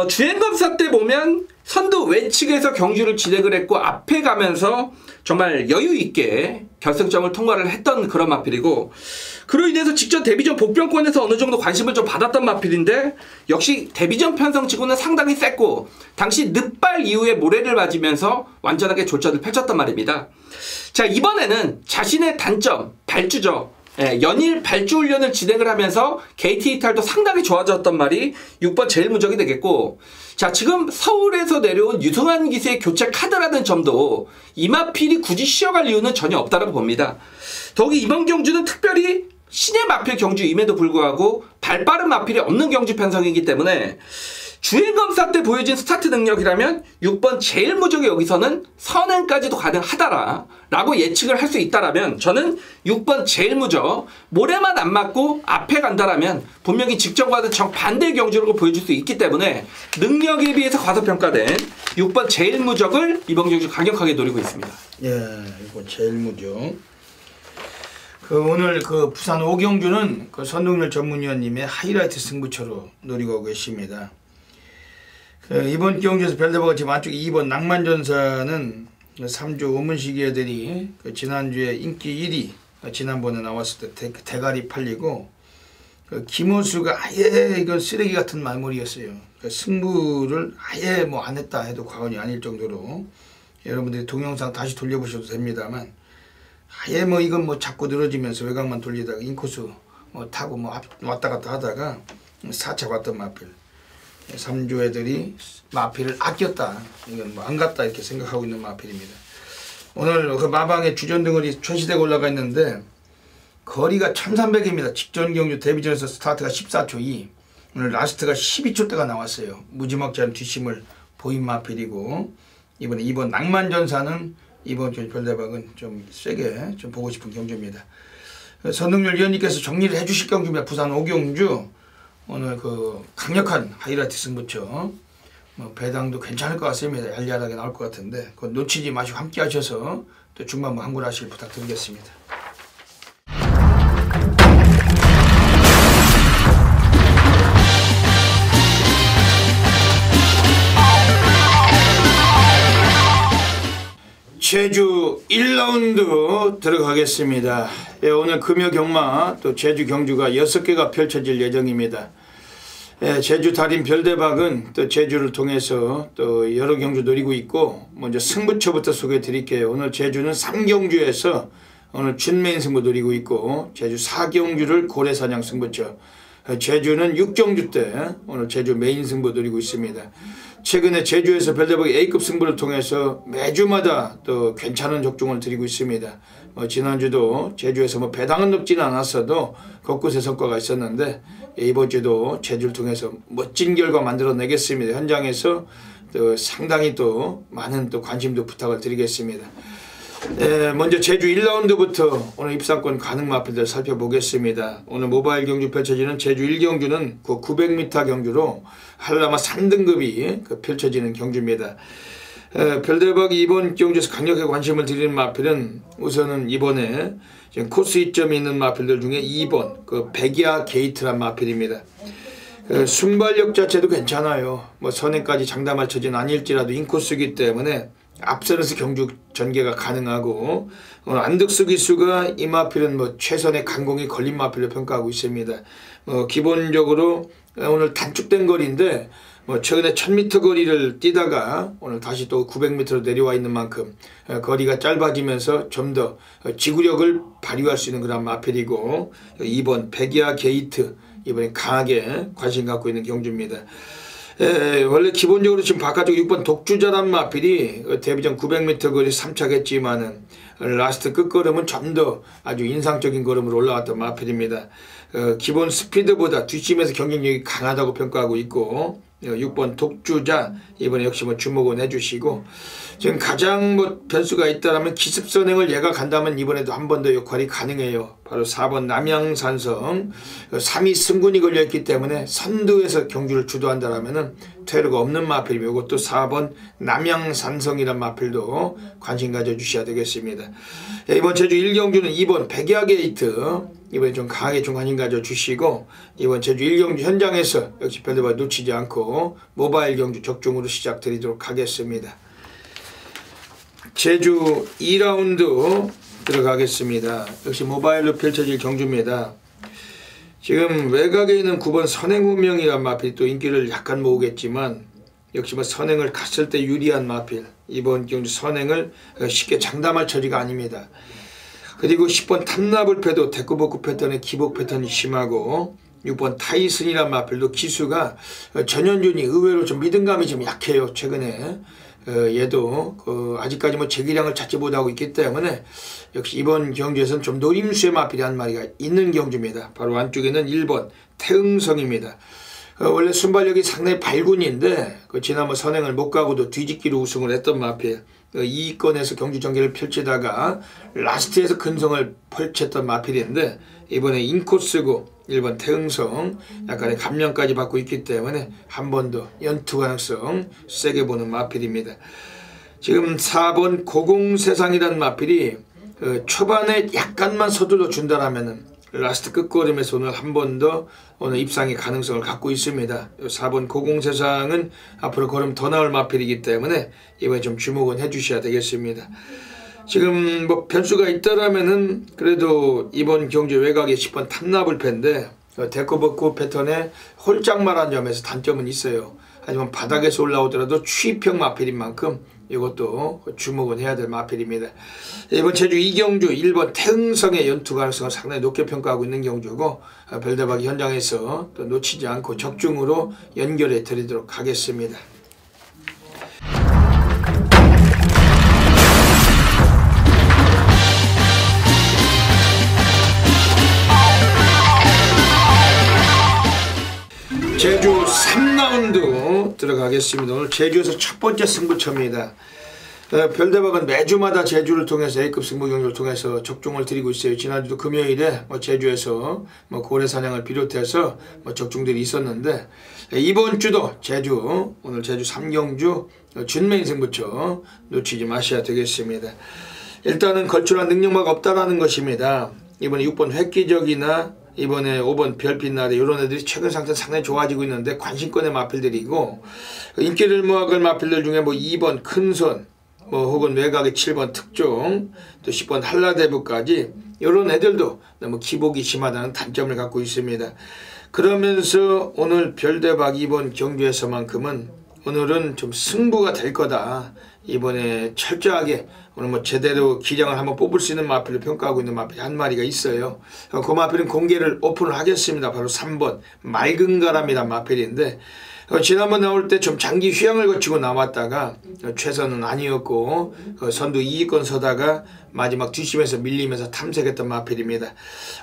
주행검사 때 보면 선두 외측에서 경주를 진행을 했고 앞에 가면서 정말 여유있게 결승점을 통과를 했던 그런 마필이고 그로 인해서 직전 데뷔전 복병권에서 어느 정도 관심을 좀 받았던 마필인데 역시 데뷔전 편성치고는 상당히 셌고 당시 늦발 이후에 모래를 맞으면서 완전하게 졸전을 펼쳤단 말입니다. 자, 이번에는 자신의 단점, 발주죠. 연일 발주 훈련을 진행을 하면서 게이트 이탈도 상당히 좋아졌던 말이 6번 제1무적이 되겠고 자, 지금 서울에서 내려온 유승환 기수의 교체 카드라는 점도 이 마필이 굳이 쉬어갈 이유는 전혀 없다고 봅니다. 더욱이 이번 경주는 특별히 신예 마필 경주임에도 불구하고 발빠른 마필이 없는 경주 편성이기 때문에 주행검사 때 보여진 스타트 능력이라면 6번 제1무적이 여기서는 선행까지도 가능하다라고 예측을 할 수 있다라면 저는 6번 제1무적 모래만 안 맞고 앞에 간다라면 분명히 직전과는 정반대의 경주력을 보여줄 수 있기 때문에 능력에 비해서 과소평가된 6번 제1무적을 이번 경주 강력하게 노리고 있습니다. 예, 6번 제1무적 오늘 부산 5경주는 선동열 전문위원님의 하이라이트 승부처로 노리고 계십니다. 이번 경주에서 별대보가 지금 안쪽에 2번 낭만전사는 3조 오문식이 애들이 지난주에 인기 1위 지난번에 나왔을 때 대가리 팔리고 김호수가 아예 이건 쓰레기 같은 말머리였어요. 승부를 아예 뭐 안 했다 해도 과언이 아닐 정도로 여러분들이 동영상 다시 돌려보셔도 됩니다만 아예 뭐 이건 뭐 자꾸 늘어지면서 외곽만 돌리다가 인코스 타고 왔다 갔다 하다가 4차 왔던 마필 3조 애들이 마필을 아꼈다 이건 뭐 안 갔다 이렇게 생각하고 있는 마필입니다. 오늘 그 마방에 주전등을이 최시대가 올라가 있는데 거리가 1300입니다. 직전 경주 데뷔전에서 스타트가 14초 2 오늘 라스트가 12초 대가 나왔어요. 무지막지 않은 뒷심을 보인 마필이고 이번에 2번 낭만전사는 이번 경주 별대박은 좀 세게 좀 보고 싶은 경주입니다. 선동열 위원님께서 정리를 해주실 경주입니다. 부산 5경주 오늘 강력한 하이라이트 승부처 배당도 괜찮을 것 같습니다. 얄얄하게 나올 것 같은데 그건 놓치지 마시고 함께 하셔서 또 중반부 항굴하시길 부탁드리겠습니다. 제주 1라운드 들어가겠습니다. 예, 오늘 금요 경마 또 제주 경주가 6개가 펼쳐질 예정입니다. 예, 제주 달인 별대박은 또 제주를 통해서 또 여러 경주 노리고 있고, 먼저 승부처부터 소개해 드릴게요. 오늘 제주는 3경주에서 오늘 준메인 승부 노리고 있고, 제주 4경주를 고래사냥 승부처, 제주는 6경주 때 오늘 제주 메인 승부 노리고 있습니다. 최근에 제주에서 별대박이 A급 승부를 통해서 매주마다 또 괜찮은 적중을 드리고 있습니다. 지난주도 제주에서 배당은 높지는 않았어도 곳곳에 성과가 있었는데, 이번 주도 제주를 통해서 멋진 결과 만들어내겠습니다. 현장에서 또 상당히 또 많은 또 관심도 부탁을 드리겠습니다. 먼저 제주 1라운드부터 오늘 입상권 가능 마필들 살펴보겠습니다. 오늘 모바일 경주 펼쳐지는 제주 1경주는 그 900m 경주로 한라마 3등급이 펼쳐지는 경주입니다. 별대박이 이번 경주에서 강력하게 관심을 드리는 마필은 우선은 이번에 지금 코스 이점이 있는 마필들 중에 2번 백야 게이트란 마필입니다. 순발력 자체도 괜찮아요. 선행까지 장담할 처지는 아닐지라도 인코스이기 때문에 앞선에서 경주 전개가 가능하고, 오늘 안득수 기수가 이 마필은 최선의 강공이 걸린 마필로 평가하고 있습니다. 기본적으로 오늘 단축된 거리인데 최근에 1000m 거리를 뛰다가 오늘 다시 또 900m로 내려와 있는 만큼 거리가 짧아지면서 좀 더 지구력을 발휘할 수 있는 그런 마필이고, 2번 백야 게이트 이번에 강하게 관심 갖고 있는 경주입니다. 원래 기본적으로 지금 바깥쪽 6번 독주자란 마필이 데뷔전 900m 거리 3착했지만은 라스트 끝걸음은 좀 더 아주 인상적인 걸음으로 올라왔던 마필입니다. 기본 스피드보다 뒷심에서 경쟁력이 강하다고 평가하고 있고, 6번 독주자 이번에 역시 주목은 해주시고, 지금 가장 변수가 있다라면 기습선행을 얘가 간다면 이번에도 한 번 더 역할이 가능해요. 바로 4번 남양산성 3위 승군이 걸려있기 때문에 선두에서 경주를 주도한다라면은 퇴로가 없는 마필이고, 이것도 4번 남양산성이란 마필도 관심 가져주셔야 되겠습니다. 이번 제주 1경주는 2번 백야 게이트 이번에 좀 강하게 좀 관심 가져주시고, 이번 제주 1경주 현장에서 역시 별대박 놓치지 않고 모바일 경주 적중으로 시작드리도록 하겠습니다. 제주 2라운드 들어가겠습니다. 역시 모바일로 펼쳐질 경주입니다. 지금 외곽에 있는 9번 선행운명이란 마필이 또 인기를 약간 모으겠지만, 역시 선행을 갔을 때 유리한 마필, 이번 경주 선행을 쉽게 장담할 처지가 아닙니다. 그리고 10번 탐나불패도 대꾸복구 패턴의 기복 패턴이 심하고, 6번 타이슨이란 마필도 기수가 전현준이 의외로 좀 믿음감이 좀 약해요. 최근에 얘도 아직까지 재기량을 찾지 못하고 있기 때문에 역시 이번 경주에서는 좀 노림수의 마필이 한 마리가 있는 경주입니다. 바로 안쪽에는 1번 태흥성입니다. 원래 순발력이 상당히 발군인데 지난번 선행을 못 가고도 뒤집기로 우승을 했던 마필, 2위권에서 경주 전개를 펼치다가 라스트에서 근성을 펼쳤던 마필인데, 이번에 인코스고 1번 태흥성 약간의 감량까지 받고 있기 때문에 한 번 더 연투 가능성 세게 보는 마필입니다. 지금 4번 고공세상이라는 마필이 초반에 약간만 서둘러 준다라면은 라스트 끝걸음에서 오늘 한 번 더 오늘 입상의 가능성을 갖고 있습니다. 4번 고공세상은 앞으로 걸음 더 나올 마필이기 때문에 이번에 좀 주목은 해주셔야 되겠습니다. 지금 변수가 있다라면은 그래도 이번 경주 외곽에 10번 탐나불패인데 데코버코 패턴에 홀짝말한 점에서 단점은 있어요. 하지만 바닥에서 올라오더라도 취입형 마필인 만큼 이것도 주목은 해야 될 마필입니다. 이번 제주 2경주 1번 태흥성의 연투 가능성을 상당히 높게 평가하고 있는 경주고, 별대박이 현장에서 또 놓치지 않고 적중으로 연결해 드리도록 하겠습니다. 제주 3라운드 들어가겠습니다. 오늘 제주에서 첫 번째 승부처입니다. 별대박은 매주마다 제주를 통해서 A급 승부 경주를 통해서 적중을 드리고 있어요. 지난주도 금요일에 제주에서 고래사냥을 비롯해서 적중들이 있었는데, 이번 주도 제주, 오늘 제주 3경주 준메인 승부처 놓치지 마셔야 되겠습니다. 일단은 걸출한 능력마가 없다라는 것입니다. 이번에 6번 획기적이나 이번에 5번 별빛나래 이런 애들이 최근 상태 상당히 좋아지고 있는데 관심권의 마필들이고, 인기를 모아갈 마필들 중에 2번 큰손, 뭐 혹은 외곽의 7번 특종, 또 10번 한라대부까지 이런 애들도 너무 기복이 심하다는 단점을 갖고 있습니다. 그러면서 오늘 별대박 이번 경주에서만큼은 오늘은 좀 승부가 될 거다. 이번에 철저하게 오늘 뭐 제대로 기량을 한번 뽑을 수 있는 마필을 평가하고 있는 마필이 한 마리가 있어요. 그 마필은 공개를 오픈을 하겠습니다. 바로 3번 맑은 가람이란 마필인데 지난번 나올 때 좀 장기 휴양을 거치고 나왔다가 최선은 아니었고 선두 2위권 서다가 마지막 뒷심에서 밀리면서 탐색했던 마필입니다.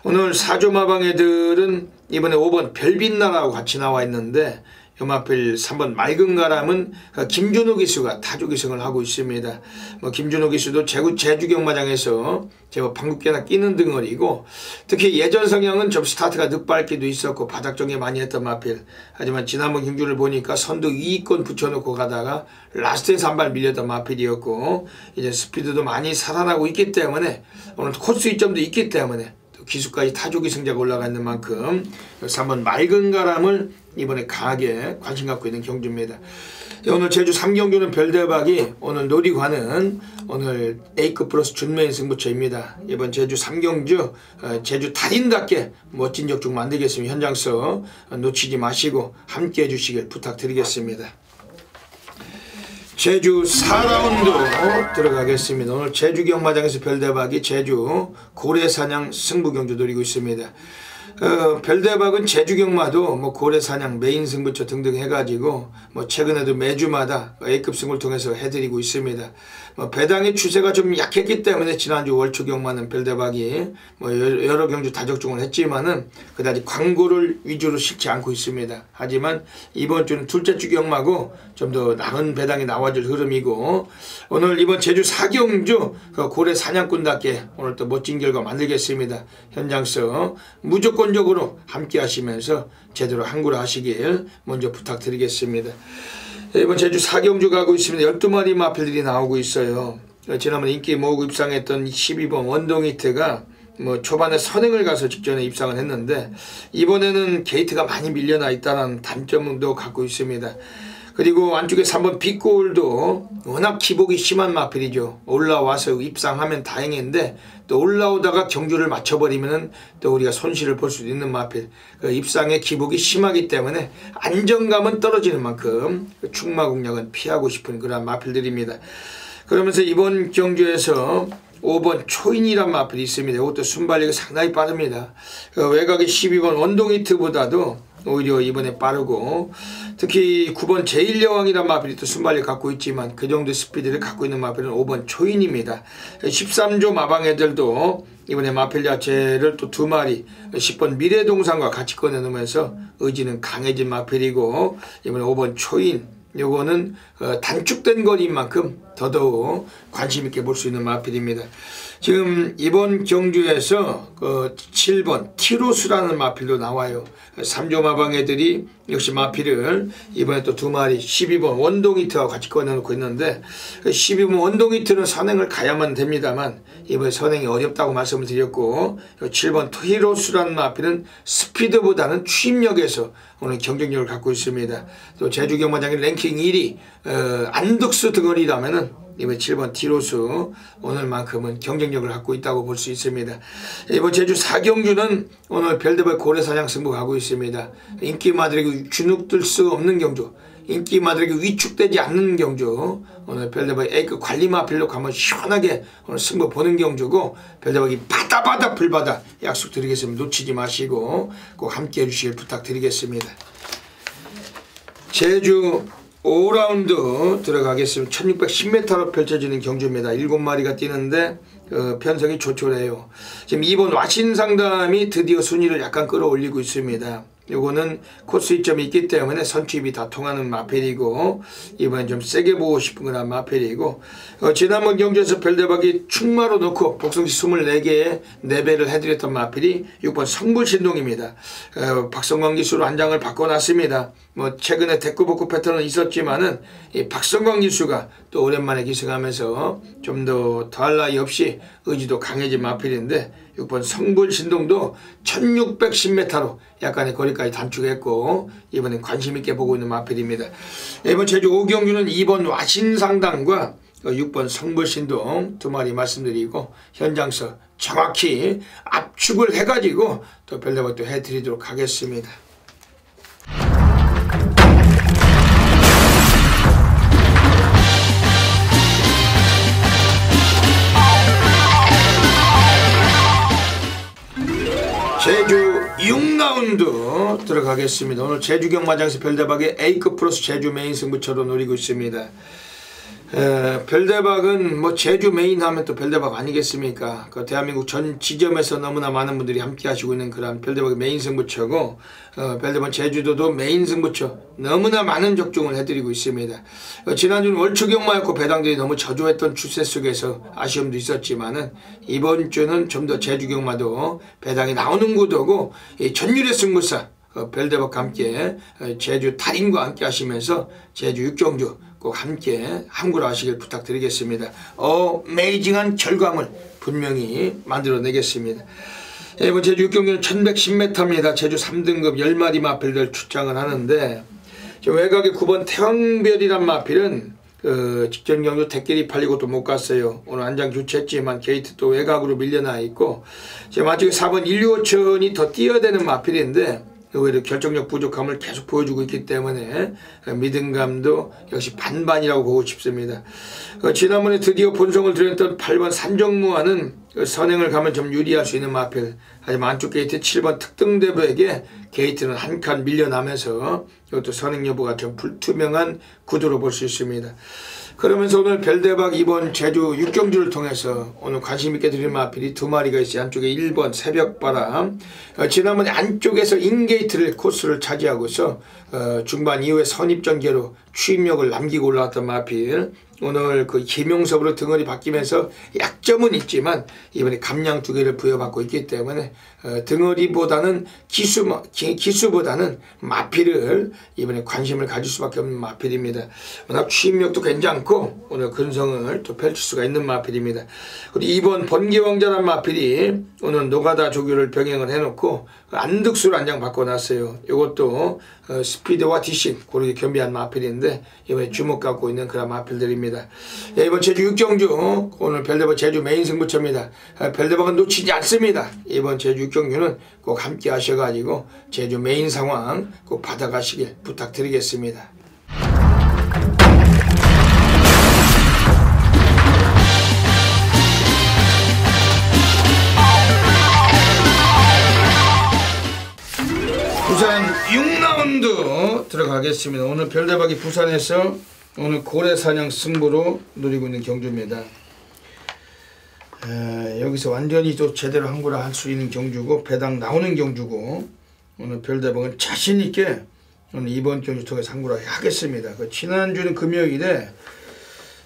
오늘 4조 마방 애들은 이번에 5번 별빛나라하고 같이 나와 있는데 이 마필 3번 맑은 가람은 김준호 기수가 타조 기승을 하고 있습니다. 뭐 김준호 기수도 제주 경마장에서 제법 방국계나 끼는 덩어리고 특히 예전 성향은 좀 스타트가 늦밟기도 있었고 바닥 정리 많이 했던 마필. 하지만 지난번 경주를 보니까 선두 2위권 붙여놓고 가다가 라스트에서 한 발 밀렸던 마필이었고 이제 스피드도 많이 살아나고 있기 때문에 오늘 코스 이점도 있기 때문에 기수까지 타조기 승자가 올라가 있는 만큼 3번 맑은 가람을 이번에 강하게 관심 갖고 있는 경주입니다. 오늘 제주 3경주는 별대박이 오늘 노리관은 오늘 A급 플러스 준메인 승부처입니다. 이번 제주 3경주 제주 달인답게 멋진 적중 만들겠습니다. 현장서 놓치지 마시고 함께 해주시길 부탁드리겠습니다. 제주 4라운드 들어가겠습니다. 오늘 제주 경마장에서 별대박이 제주 고래사냥 승부경주 노리고 있습니다. 별대박은 제주 경마도 뭐 고래사냥 메인 승부처 등등 해가지고 뭐 최근에도 매주마다 A급 승부를 통해서 해드리고 있습니다. 뭐 배당의 추세가 좀 약했기 때문에 지난주 월초 경마는 별대박이 뭐 여러 경주 다적중을 했지만은 그다지 광고를 위주로 싣지 않고 있습니다. 하지만 이번 주는 둘째 주 경마고 좀 더 나은 배당이 나와줄 흐름이고 오늘 이번 제주 4경주 고래 사냥꾼답게 오늘 또 멋진 결과 만들겠습니다. 현장서 무조건적으로 함께 하시면서 제대로 항구를 하시길 먼저 부탁드리겠습니다. 이번 제주 4경주 가고 있습니다. 12마리 마필들이 나오고 있어요. 지난번 인기 모으고 입상했던 12번 원동히트가 뭐 초반에 선행을 가서 직전에 입상을 했는데 이번에는 게이트가 많이 밀려나 있다는 단점도 갖고 있습니다. 그리고 안쪽에 3번 빅골도 워낙 기복이 심한 마필이죠. 올라와서 입상하면 다행인데 또 올라오다가 경주를 맞춰버리면 또 우리가 손실을 볼 수도 있는 마필. 입상의 기복이 심하기 때문에 안정감은 떨어지는 만큼 충마 공략은 피하고 싶은 그런 마필들입니다. 그러면서 이번 경주에서 5번 초인이란 마필이 있습니다. 이것도 순발력이 상당히 빠릅니다. 외곽의 12번 원동히트보다도 오히려 이번에 빠르고 특히 9번 제1여왕이란 마필이 또 순발력 갖고 있지만 그 정도 스피드를 갖고 있는 마필은 5번 초인입니다. 13조 마방 애들도 이번에 마필 자체를 또 2마리 10번 미래동산과 같이 꺼내놓으면서 의지는 강해진 마필이고 이번에 5번 초인 요거는 단축된 거리인 만큼 더더욱 관심 있게 볼 수 있는 마필입니다. 지금 이번 경주에서 7번 티로스라는 마필도 나와요. 3조 마방 애들이 역시 마필을 이번에 또 2마리 12번 원동히트와 같이 꺼내놓고 있는데 12번 원동히트는 선행을 가야만 됩니다만 이번에 선행이 어렵다고 말씀을 드렸고 7번 티로스라는 마필은 스피드보다는 추임력에서 오늘 경쟁력을 갖고 있습니다. 또 제주 경마장의 랭킹 1위 안덕수 덩어리라면은 이번 7번 티로스 오늘만큼은 경쟁력을 갖고 있다고 볼 수 있습니다. 이번 제주 4경주는 오늘 별대박 고래사냥 승부 가고 있습니다. 인기마들에게 주눅들 수 없는 경주, 인기마들에게 위축되지 않는 경주, 오늘 별대박 A급 관리마필로 가면 시원하게 오늘 승부 보는 경주고 별대박이 바다바다 불바다 약속드리겠습니다. 놓치지 마시고 꼭 함께 해주시길 부탁드리겠습니다. 제주 5라운드 들어가겠습니다. 1610m로 펼쳐지는 경주입니다. 7마리가 뛰는데 편성이 조촐해요. 지금 2번 와신상담이 드디어 순위를 약간 끌어올리고 있습니다. 요거는 코스 이점이 있기 때문에 선취입이 다 통하는 마필이고 이번엔 좀 세게 보고 싶은 그런 마필이고 지난번 경주에서 별대박이 충마로 넣고 복성시 24개에 4배를 해드렸던 마필이 6번 성불신동입니다. 박성광 기수로 한 장을 바꿔놨습니다. 뭐 최근에 대꾸복구 패턴은 있었지만은 이 박성광 기수가 또 오랜만에 기승하면서 좀 더 더할 나위 없이 의지도 강해진 마필인데 6번 성불신동도 1610m로 약간의 거리까지 단축했고 이번엔 관심있게 보고 있는 마필입니다. 이번 제주 5경주는 2번 와신상당과 6번 성불신동 2마리 말씀드리고 현장서 정확히 압축을 해가지고 또 별대박도 해드리도록 하겠습니다. 제주 6라운드 들어가겠습니다. 오늘 제주 경마장에서 별대박의 A급 플러스 제주 메인 승부처로 노리고 있습니다. 별대박은 뭐 제주 메인 하면 또 별대박 아니겠습니까? 그 대한민국 전 지점에서 너무나 많은 분들이 함께 하시고 있는 그런 별대박의 메인 승부처고, 별대박 제주도도 메인 승부처 너무나 많은 적중을 해드리고 있습니다. 지난주는 월초경마였고 배당들이 너무 저조했던 추세 속에서 아쉬움도 있었지만은 이번 주는 좀 더 제주경마도 배당이 나오는 구도고, 이 전율의 승부사 별대박과 함께 제주 달인과 함께 하시면서 제주 육경주 꼭 함께 함구를 하시길 부탁드리겠습니다. 어메이징한 결과물 분명히 만들어내겠습니다. 이번 제주 육경주는 1110m입니다. 제주 3등급 10마리 마필들 출장을 하는데, 외곽의 9번 태왕별이란 마필은 직전 경주 택길이 팔리고 또 못 갔어요. 오늘 안장 교체했지만 게이트 또 외곽으로 밀려나 있고, 지금 아직 4번 165천이 더 뛰어야 되는 마필인데 오히려 결정력 부족함을 계속 보여주고 있기 때문에 믿음감도 역시 반반이라고 보고 싶습니다. 지난번에 드디어 본성을 드렸던 8번 산정무와는 선행을 가면 좀 유리할 수 있는 마필, 하지만 안쪽 게이트 7번 특등대부에게 게이트는 한 칸 밀려나면서 이것도 선행 여부가 좀 불투명한 구도로 볼 수 있습니다. 그러면서 오늘 별대박 이번 제주 육경주를 통해서 오늘 관심있게 드린 마필이 2마리가 있어요. 안쪽에 1번 새벽바람, 지난번에 안쪽에서 인게이트를 코스를 차지하고서 중반 이후에 선입전개로 추임력을 남기고 올라왔던 마필, 오늘 그 김용섭으로 등원이 바뀌면서 약점은 있지만 이번에 감량 2개를 부여받고 있기 때문에 등어리보다는 기수보다는 마필을 이번에 관심을 가질 수밖에 없는 마필입니다. 워낙 추임력도 괜찮고 오늘 근성을 또 펼칠 수가 있는 마필입니다. 그리고 2번 번개왕자란 마필이 오늘 노가다 조교를 병행을 해놓고 안득수로 안장 바꿔놨어요. 이것도 스피드와 디싱 고르게 겸비한 마필인데 이번에 주목 갖고 있는 그런 마필들입니다. 이번 제주 육경주 오늘 별대박 제주 메인 승부처입니다. 별대박은 놓치지 않습니다. 이번 제주 육경주는 꼭 함께 하셔가지고 제주 메인 상황 꼭 받아가시길 부탁드리겠습니다. 부산 6라운드 들어가겠습니다. 오늘 별대박이 부산에서 오늘 고래사냥 승부로 노리고 있는 경주입니다. 여기서 완전히 또 제대로 항구라 할 수 있는 경주고 배당 나오는 경주고, 오늘 별대박은 자신있게 오늘 이번 경주 통해서 항구라 하겠습니다. 지난주는 금요일에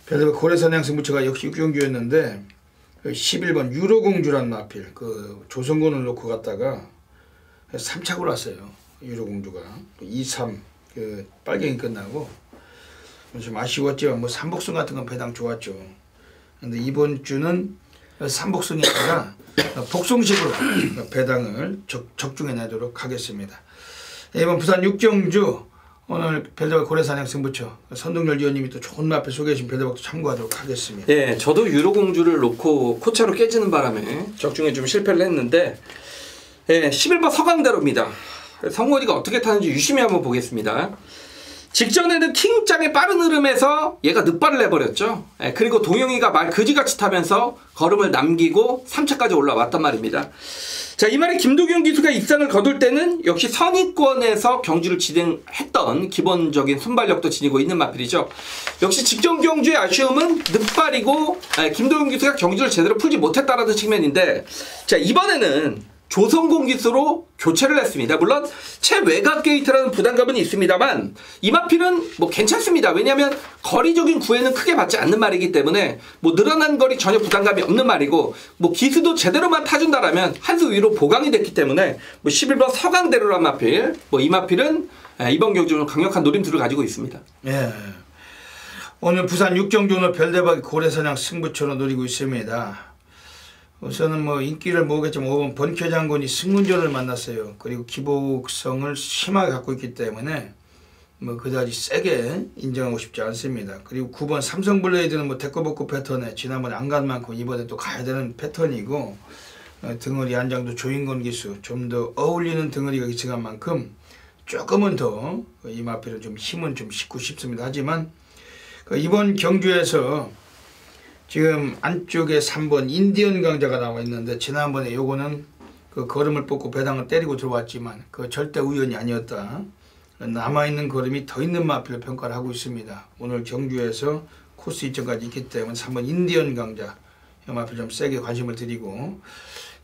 별대박 고래사냥 승부처가 역시 육경주였는데 11번 유로공주란 마필 조선군을 놓고 갔다가 3착으로 왔어요. 유로공주가 2-3 빨갱이 끝나고 좀 아쉬웠지만 뭐 삼복승 같은 건 배당 좋았죠. 근데 이번 주는 삼복승이 아니라 복승식으로 배당을 적중해 내도록 하겠습니다. 이번 부산 육경주 오늘 별대박 고래사냥 승부처 선동열 위원님이 또 좋은 마필 소개해 주신 별대박도 참고하도록 하겠습니다. 예, 저도 유로공주를 놓고 코차로 깨지는 바람에 적중에 좀 실패를 했는데, 예, 11번 서강대로입니다. 성원이가 어떻게 타는지 유심히 한번 보겠습니다. 직전에는 킹짱의 빠른 흐름에서 얘가 늑발을 해버렸죠. 예, 그리고 동영이가 말 그지같이 타면서 걸음을 남기고 3차까지 올라왔단 말입니다. 자, 이 말에 김도균 기수가 입상을 거둘 때는 역시 선의권에서 경주를 진행했던 기본적인 순발력도 지니고 있는 마필이죠. 역시 직전 경주의 아쉬움은 늑발이고 김도균 기수가 경주를 제대로 풀지 못했다라는 측면인데, 자, 이번에는 조성공 기수로 교체를 했습니다. 물론 최외곽 게이트라는 부담감은 있습니다만 이 마필은 뭐 괜찮습니다. 왜냐하면 거리적인 구애는 크게 받지 않는 말이기 때문에 뭐 늘어난 거리 전혀 부담감이 없는 말이고, 뭐 기수도 제대로만 타준다라면 한 수 위로 보강이 됐기 때문에 뭐 11번 서강대로란 마필, 뭐 이 마필은 이번 경주는 강력한 노림수를 가지고 있습니다. 예. 오늘 부산 육경주 오늘 별대박이 고래사냥 승부처로 노리고 있습니다. 우선은 뭐 인기를 모으겠지만 5번 번쾌장군이 승문전을 만났어요. 그리고 기복성을 심하게 갖고 있기 때문에 뭐 그다지 세게 인정하고 싶지 않습니다. 그리고 9번 삼성블레이드는 뭐 데코복구 패턴에 지난번에 안 간 만큼 이번에 또 가야 되는 패턴이고, 등허리 안장도 조인건 기수 좀 더 어울리는 등허리가 기승한 만큼 조금은 더 이 마필은 좀 힘은 좀 싣고 싶습니다. 하지만 이번 경주에서 지금 안쪽에 3번 인디언 강자가 나와 있는데, 지난번에 요거는 그 걸음을 뽑고 배당을 때리고 들어왔지만 그 절대 우연이 아니었다. 남아있는 걸음이 더 있는 마필로 평가를 하고 있습니다. 오늘 경주에서 코스 이점까지 있기 때문에 3번 인디언 강자 이 마필 좀 세게 관심을 드리고,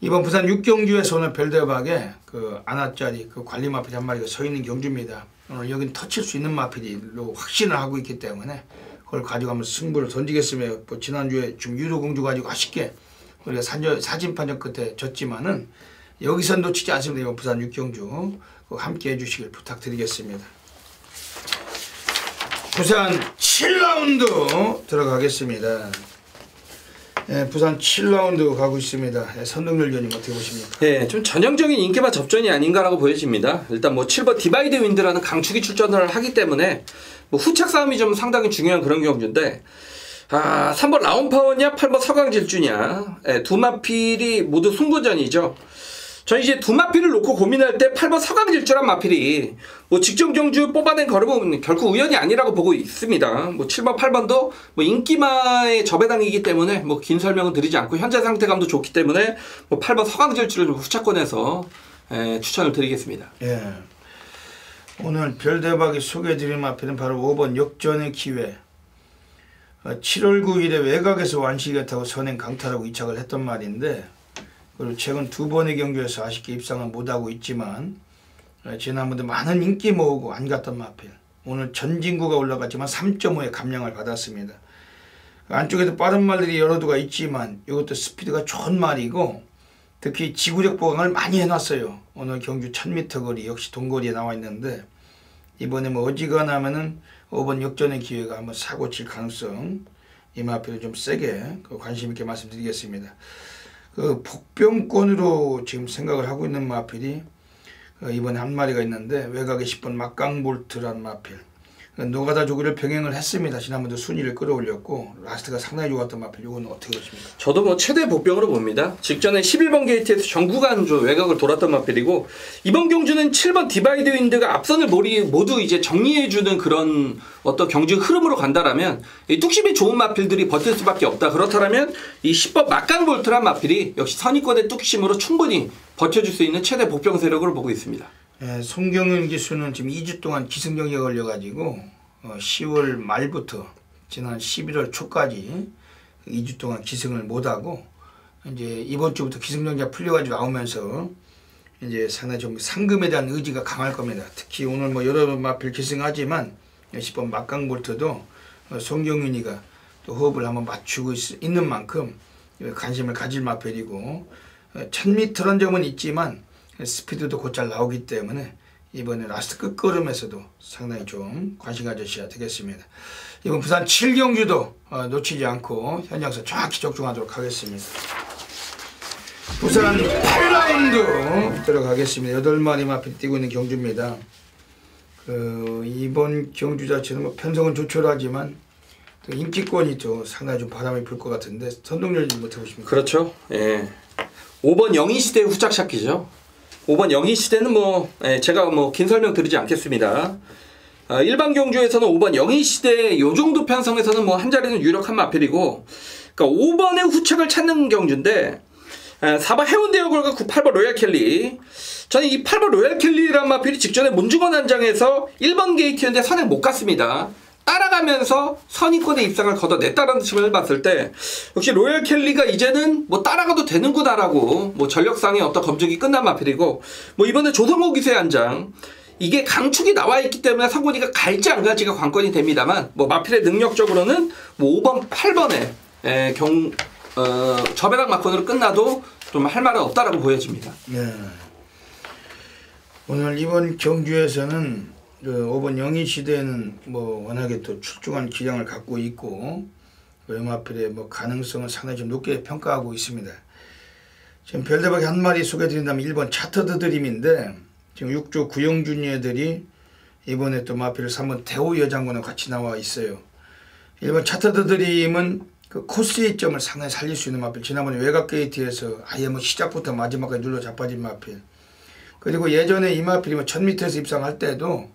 이번 부산 6경주에서 오늘 별대박에 그 아나짜리 그 관리 마필 한 마리가 서 있는 경주입니다. 오늘 여긴 터칠 수 있는 마필로 확신을 하고 있기 때문에 그걸 가져가면서 승부를 던지겠으며, 뭐 지난주에 좀 유도공주 가지고 아쉽게 우리가 사진 판정 끝에 졌지만은 여기서 놓치지 않습니다. 이번 부산 6경주 함께 해주시길 부탁드리겠습니다. 부산 7라운드 들어가겠습니다. 부산 7라운드 가고 있습니다. 선동열 위원님 어떻게 보십니까? 네, 좀 전형적인 인기마 접전이 아닌가라고 보여집니다. 일단 뭐 7번 디바이드 윈드라는 강축이 출전을 하기 때문에 뭐 후착 싸움이 좀 상당히 중요한 그런 경주인데, 3번 라운파워냐 8번 서강질주냐, 두 마필이 모두 승부전이죠. 전 이제 두 마필을 놓고 고민할 때 8번 서강질주란 마필이 뭐 직전 경주 뽑아낸 걸음은 결코 우연이 아니라고 보고 있습니다. 뭐 7번, 8번도 뭐 인기마의 저배당이기 때문에 뭐 긴 설명은 드리지 않고 현재 상태감도 좋기 때문에 뭐 8번 서강질주를 좀 후차권해서 추천을 드리겠습니다. 예. 오늘 별대박이 소개해드릴 마필은 바로 5번 역전의 기회. 7월 9일에 외곽에서 완식에 타고 선행 강탈하고 이착을 했던 말인데, 그리고 최근 두 번의 경주에서 아쉽게 입상을 못하고 있지만 지난번에 많은 인기 모으고 안 갔던 마필. 오늘 전진구가 올라갔지만 3.5의 감량을 받았습니다. 안쪽에도 빠른 말들이 여러 두가 있지만 이것도 스피드가 좋은 말이고, 특히 지구력 보강을 많이 해놨어요. 오늘 경주 1000m 거리 역시 동거리에 나와 있는데, 이번에 뭐 어지간하면은 5번 역전의 기회가 한번 사고 칠 가능성, 이 마필을 좀 세게 관심 있게 말씀드리겠습니다. 그 복병권으로 지금 생각을 하고 있는 마필이 이번에 한 마리가 있는데, 외곽에 10번 막강볼트라는 마필. 노가다 조기를 병행을 했습니다. 지난번도 순위를 끌어올렸고 라스트가 상당히 좋았던 마필. 이건 어떻게 보십니까? 저도 뭐 최대 복병으로 봅니다. 직전에 11번 게이트에서 전구간 외곽을 돌았던 마필이고, 이번 경주는 7번 디바이드 윈드가 앞선을 모두 이제 정리해주는 그런 어떤 경주 흐름으로 간다라면 이 뚝심이 좋은 마필들이 버틸 수밖에 없다. 그렇다면 이 10번 막강볼트란 마필이 역시 선의권의 뚝심으로 충분히 버텨줄 수 있는 최대 복병 세력으로 보고 있습니다. 예, 송경윤 기수는 지금 2주 동안 기승전결에 걸려가지고 10월 말부터 지난 11월 초까지 2주 동안 기승을 못하고, 이제 이번 주부터 기승전결 풀려가지고 나오면서 이제 상당히 좀 상금에 대한 의지가 강할 겁니다. 특히 오늘 뭐 여러 마필 기승하지만 10번 막강볼트도 송경윤이가 또 호흡을 한번 맞추고 있는 만큼 관심을 가질 마필이고, 1000m라는 점은 있지만 스피드도 곧잘 나오기 때문에 이번에 라스트 끝걸음에서도 상당히 좀 관심 가져주셔야 되겠습니다. 이번 부산 7경주도 놓치지 않고 현장에서 정확히 적중하도록 하겠습니다. 부산 8라운드 들어가겠습니다. 8마리 마필 뛰고 있는 경주입니다. 이번 경주 자체는 뭐 편성은 조촐하지만 인기권이 또 상당히 좀 바람이 불 것 같은데, 선동열님 어떻게 보십니까? 그렇죠. 예. 5번 영희시대의 후짝샷기죠. 5번 영희시대는 뭐 제가 뭐 긴 설명 드리지 않겠습니다. 일반 경주에서는 5번 영희시대 요 정도 편성에서는 뭐 한 자리는 유력한 마필이고, 그러니까 5번의 후착을 찾는 경주인데, 4번 해운대 여걸과 8번 로얄켈리. 저는 이 8번 로얄켈리라는 마필이 직전에 문중원 한장에서 1번 게이트였는데 선행 못 갔습니다. 따라가면서 선의권의 입상을 걷어냈다는 측면을 봤을 때 역시 로얄켈리가 이제는 뭐 따라가도 되는구나라고 뭐 전력상의 어떤 검증이 끝난 마필이고, 뭐 이번에 조성호 기수의 한장 이게 강축이 나와 있기 때문에 성곤이가 갈지 안 갈지가 관건이 됩니다만, 뭐 마필의 능력적으로는 뭐 5번, 8번에 저배당 막건으로 끝나도 좀 할 말은 없다라고 보여집니다. 네. 오늘 이번 경주에서는 5번 영희시대는 뭐 워낙에 또 출중한 기량을 갖고 있고 마필의 뭐 가능성을 상당히 좀 높게 평가하고 있습니다. 지금 별대박이 한 마리 소개해드린다면 1번 차터드 드림인데, 지금 6조 구영준 애들이 이번에 또 마필을 3번 대우 여장군하고 같이 나와 있어요. 1번 차터드 드림은 그 코스의 점을 상당히 살릴 수 있는 마필. 지난번에 외곽 게이트에서 아예 뭐 시작부터 마지막까지 눌러 자빠진 마필. 그리고 예전에 이 마필이 1000m에서 입상할 때도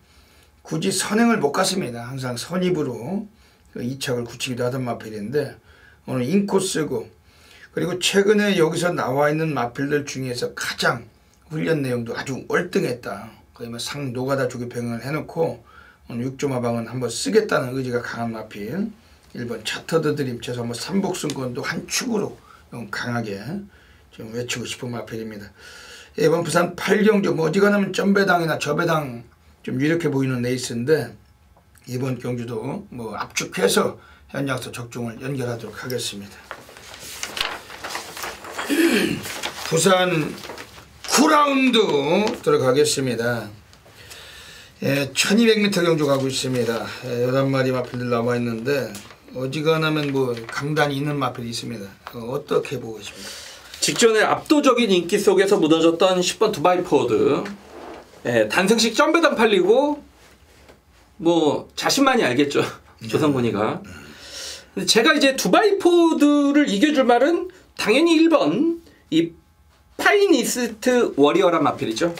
굳이 선행을 못 갔습니다. 항상 선입으로 그 이착을 굳히기도 하던 마필인데 오늘 인코스고, 그리고 최근에 여기서 나와 있는 마필들 중에서 가장 훈련 내용도 아주 월등했다. 거의 뭐 상 노가다 주기 병행을 해놓고 오늘 6조 마방은 한번 쓰겠다는 의지가 강한 마필. 1번 차터드 드림 최소 한번 삼복승권도 한 축으로 강하게 좀 외치고 싶은 마필입니다. 1번 부산 8경주 뭐 어지간하면 점배당이나 저배당 좀 유력해 보이는 레이스인데 이번 경주도 뭐 압축해서 현장에서 적중을 연결하도록 하겠습니다. 부산 9라운드 들어가겠습니다. 1200m 경주 가고 있습니다. 11마리 마필들 나와 있는데 어지간하면 뭐 강단이 있는 마필이 있습니다. 어떻게 보고 계십니까? 직전에 압도적인 인기 속에서 무너졌던 10번 두바이 포워드. 단승식 점배당 팔리고 뭐 자신만이 알겠죠. 조성군이가. 근데 제가 이제 두바이 포워드를 이겨줄 말은 당연히 1번 이 파이니스트 워리어란 마필이죠.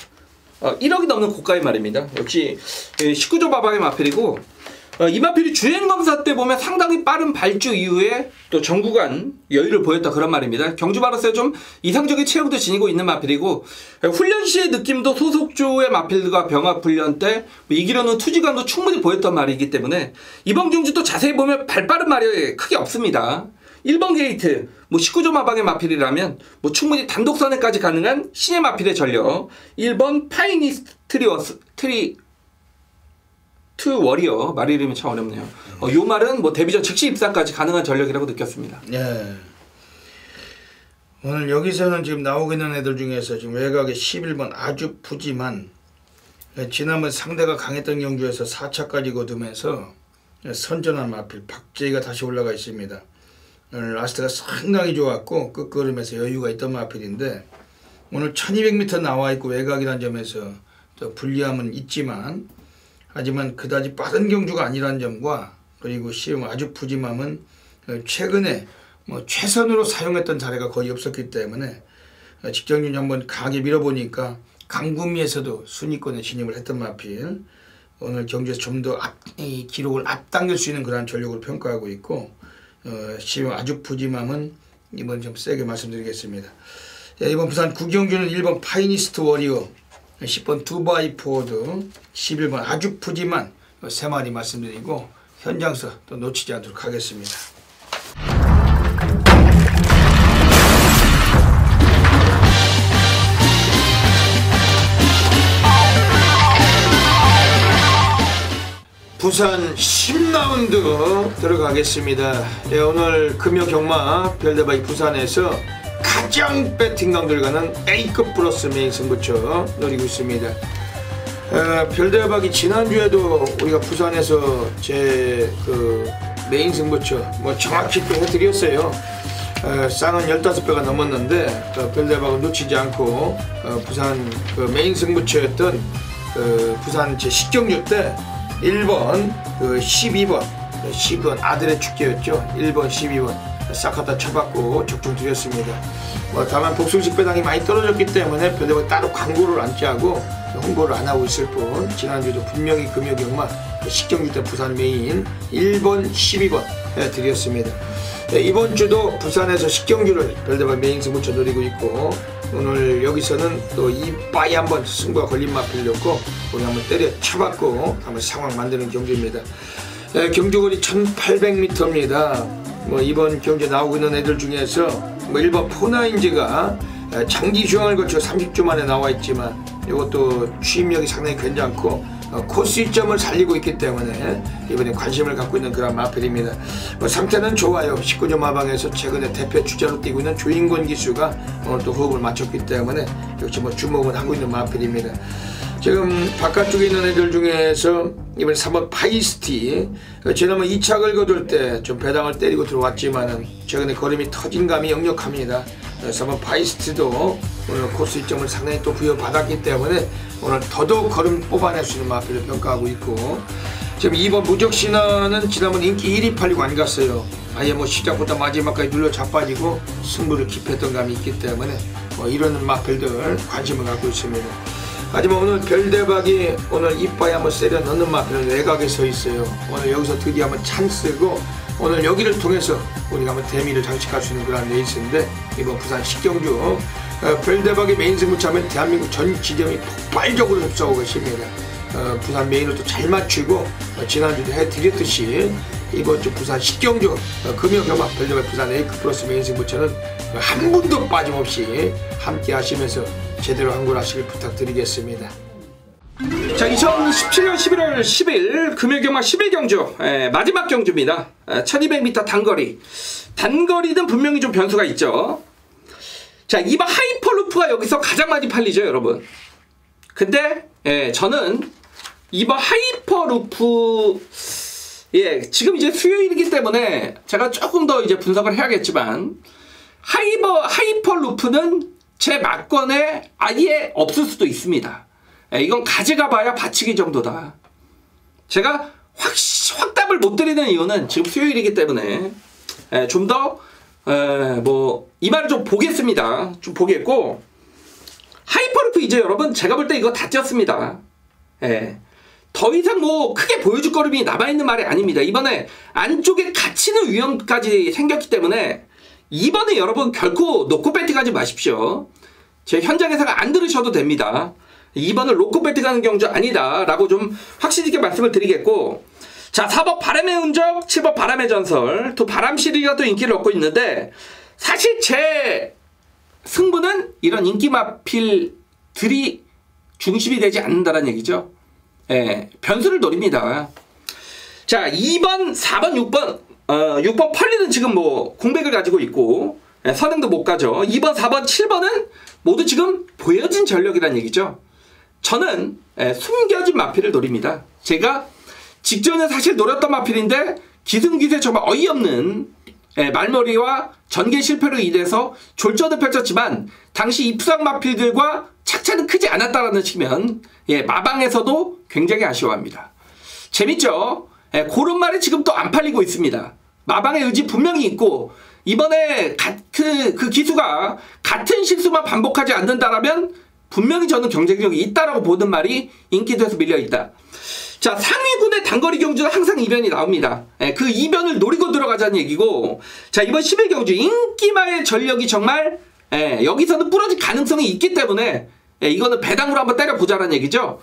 1억이 넘는 고가의 말입니다. 역시 19조 마방의 마필이고, 이 마필이 주행검사 때 보면 상당히 빠른 발주 이후에 또 정구간 여유를 보였다 그런 말입니다. 경주마라스에 좀 이상적인 체력도 지니고 있는 마필이고, 훈련 시의 느낌도 소속조의 마필과 병합 훈련 때 이기려는 투지감도 충분히 보였던 말이기 때문에 이번 경주 또 자세히 보면 발빠른 말이 크게 없습니다. 1번 게이트 뭐 19조 마방의 마필이라면 뭐 충분히 단독선회까지 가능한 신의 마필의 전력. 1번 파이니스트 워리어, 말 이름이 참 어렵네요. 요 말은 뭐 데뷔전 즉시 입상까지 가능한 전력이라고 느꼈습니다. 네. 오늘 여기서는 지금 나오고 있는 애들 중에서 지금 외곽에 11번 아주 푸짐한, 지난번 상대가 강했던 경주에서 4차까지 거두면서 선전한 마필 박재희가 다시 올라가 있습니다. 오늘 라스트가 상당히 좋았고 끝걸음에서 여유가 있던 마필인데 오늘 1200m 나와 있고 외곽이라는 점에서 또 불리함은 있지만, 하지만 그다지 빠른 경주가 아니라는 점과 그리고 시험 아주 푸짐함은 최근에 뭐 최선으로 사용했던 사례가 거의 없었기 때문에 직전균 한번 강하게 밀어보니까 강구미에서도 순위권에 진입을 했던 마필. 오늘 경주에서 좀 더 기록을 앞당길 수 있는 그러한 전력으로 평가하고 있고, 시험 아주 푸짐함은 이번 좀 세게 말씀드리겠습니다. 이번 부산 9경주는 1번 파이니스트 워리어, 10번 두바이 포워드, 11번 아주 푸짐한 3마리 말씀드리고 현장서 또 놓치지 않도록 하겠습니다. 부산 10라운드 들어가겠습니다. 오늘 금요 경마 별대박이 부산에서 가장 배팅 강도를 가는 A급 플러스 메인 승부처 노리고 있습니다. 별대박이 지난주에도 우리가 부산에서 제 메인 승부처 뭐 정확히 또 해드렸어요. 쌍은 15배가 넘었는데 별대박은 놓치지 않고 부산 메인 승부처였던 부산 제 10경주 때 1번 12번 아들의 축제였죠. 1번 12번 싹 갖다 쳐받고 적중 드렸습니다. 다만 복술식 배당이 많이 떨어졌기 때문에 별대박 따로 광고를 안 짜고 홍보를 안 하고 있을 뿐, 지난주도 분명히 금요경마 10경주 때 부산 메인 1번 12번 드렸습니다. 이번 주도 부산에서 10경주를 별대박 메인 승부처 노리고 있고, 오늘 여기서는 또 이빠이 한번 승부가 걸린 마필이었고 오늘 한번 때려 쳐받고 한번 상황 만드는 경주입니다. 경주거리 1800m입니다. 이번 경주에 나오고 있는 애들 중에서 1번 포나인즈가 장기 휴양을 거쳐 30주 만에 나와 있지만 이것도 취임력이 상당히 괜찮고 코스 이점을 살리고 있기 때문에 이번에 관심을 갖고 있는 그런 마필입니다. 상태는 좋아요. 19조 마방에서 최근에 대표 주자로 뛰고 있는 조인권 기수가 오늘 또 호흡을 맞췄기 때문에 역시 주목을 하고 있는 마필입니다. 지금 바깥쪽에 있는 애들 중에서 이번에 3번 파이스티, 지난번 2착을 거둘 때 좀 배당을 때리고 들어왔지만은 최근에 걸음이 터진 감이 역력합니다. 3번 파이스티도 오늘 코스 일정을 상당히 또 부여받았기 때문에 오늘 더더욱 걸음 뽑아낼 수 있는 마필을 평가하고 있고, 지금 2번 무적신화는 지난번 인기 1위 팔리고 안 갔어요. 아예 뭐 시작부터 마지막까지 눌러 자빠지고 승부를 기패했던 감이 있기 때문에 이런 마필들 관심을 갖고 있습니다. 하지만 오늘 별대박이 오늘 이빠에 한번 세려 넣는 마필은 외곽에 서 있어요. 오늘 여기서 드디어 한번 찬스고, 오늘 여기를 통해서 우리가 한번 대미를 장식할 수 있는 그런 레이스인데, 이번 부산 식경주 별대박의 메인 승부차면 대한민국 전 지점이 폭발적으로 흡수하고 계십니다. 부산 메인을 또 잘 맞추고 지난주도 해드렸듯이 이번 주 부산 식경주 금요경마 별대박 부산 A급 플러스 메인 승부차는 한 분도 빠짐없이 함께 하시면서 제대로 항굴하시길 부탁드리겠습니다. 자, 2017년 11월 10일 금요경마 11경주 마지막 경주입니다. 1200m 단거리. 단거리는 분명히 좀 변수가 있죠. 자, 이번 하이퍼루프가 여기서 가장 많이 팔리죠, 여러분. 근데 저는 이번 하이퍼루프 지금 이제 수요일이기 때문에 제가 조금 더 이제 분석을 해야겠지만, 하이퍼루프는 제 막권에 아예 없을 수도 있습니다. 이건 가져가 봐야 받치기 정도다. 제가 확답을 못 드리는 이유는 지금 수요일이기 때문에 좀 더 이 말을 좀 보겠습니다. 좀 보겠고, 하이퍼루프 이제 여러분 제가 볼 때 이거 다 뛰었습니다. 더 이상 뭐 크게 보여줄 거름이 남아있는 말이 아닙니다. 이번에 안쪽에 갇히는 위험까지 생겼기 때문에 이번에 여러분 결코 놓고 배팅하지 마십시오. 제 현장에서가 안 들으셔도 됩니다. 이번은 로코 배팅하는 경주 아니다 라고 좀 확실히 있게 말씀을 드리겠고, 자, 4번 바람의 흔적, 7번 바람의 전설, 또 바람 시리즈가 또 인기를 얻고 있는데, 사실 제 승부는 이런 인기 마필들이 중심이 되지 않는다는 얘기죠. 변수를 노립니다. 자, 2번, 4번, 6번 6번 펄리는 지금 뭐 공백을 가지고 있고 선행도 못 가죠. 2번, 4번, 7번은 모두 지금 보여진 전력이라는 얘기죠. 저는 숨겨진 마필을 노립니다. 제가 직전에 사실 노렸던 마필인데 기승기세 정말 어이없는 말머리와 전개 실패로 인해서 졸전을 펼쳤지만 당시 입수한 마필들과 착차는 크지 않았다라는 측면, 마방에서도 굉장히 아쉬워합니다. 재밌죠? 그런 말이 지금 또 안 팔리고 있습니다. 마방의 의지 분명히 있고, 이번에 그 기수가 같은 실수만 반복하지 않는다라면 분명히 저는 경쟁력이 있다라고 보는 말이 인기도에서 밀려있다. 자, 상위군의 단거리 경주는 항상 이변이 나옵니다. 그 이변을 노리고 들어가자는 얘기고, 자, 이번 11경주 인기마의 전력이 정말 여기서는 부러질 가능성이 있기 때문에 이거는 배당으로 한번 때려보자라는 얘기죠.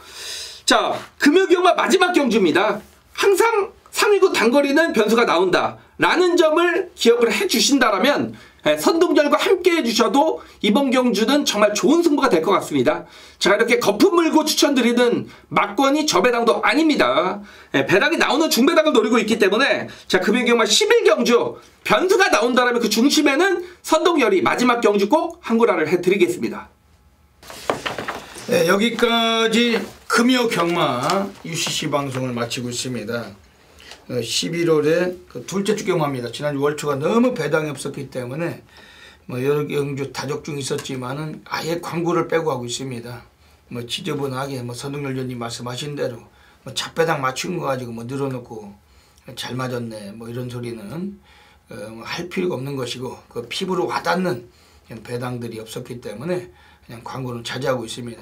자, 금요경마 마지막 경주입니다. 항상 상위군 단거리는 변수가 나온다 라는 점을 기억을 해주신다라면 선동열과 함께 해주셔도 이번 경주는 정말 좋은 승부가 될 것 같습니다. 제가 이렇게 거품 물고 추천드리는 막권이 저배당도 아닙니다. 배당이 나오는 중배당을 노리고 있기 때문에, 자, 금요경마 11경주 변수가 나온다라면 그 중심에는 선동열이 마지막 경주 꼭 항구라를 해드리겠습니다. 네, 여기까지 금요경마 UCC 방송을 마치고 있습니다. 11월에 그 둘째 주 경마입니다. 지난주 월초가 너무 배당이 없었기 때문에 뭐 여러 경주 다적중 있었지만은 아예 광고를 빼고 하고 있습니다. 뭐 지저분하게 선동열 위원님 말씀하신 대로 잡배당 맞춘 거 가지고 늘어놓고 잘 맞았네 이런 소리는 할 필요가 없는 것이고, 그 피부로 와닿는 배당들이 없었기 때문에 그냥 광고는 자제하고 있습니다.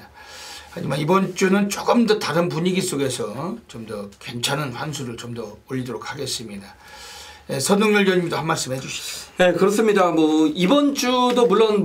하지만 이번 주는 조금 더 다른 분위기 속에서 좀 더 괜찮은 환수를 좀 더 올리도록 하겠습니다. 선동열 위원님도 한 말씀 해주시죠. 네, 그렇습니다. 이번 주도 물론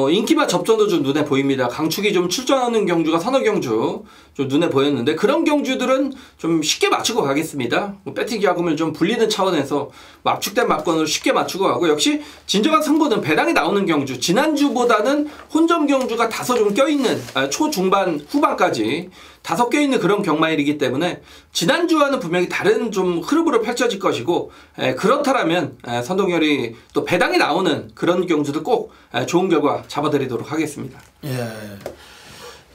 인기마 접전도 좀 눈에 보입니다. 강축이 좀 출전하는 경주가 서너 경주 좀 눈에 보였는데, 그런 경주들은 좀 쉽게 맞추고 가겠습니다. 배팅 기하금을 좀 불리는 차원에서 압축된 막권으로 쉽게 맞추고 가고, 역시 진정한 승부는 배당이 나오는 경주, 지난주보다는 혼점 경주가 다소 좀 껴있는 초중반 후반까지 다소 껴있는 그런 경마일이기 때문에 지난주와는 분명히 다른 좀 흐름으로 펼쳐질 것이고, 그렇다면 선동열이 또 배당이 나오는 그런 경주도 꼭 좋은 결과 잡아드리도록 하겠습니다.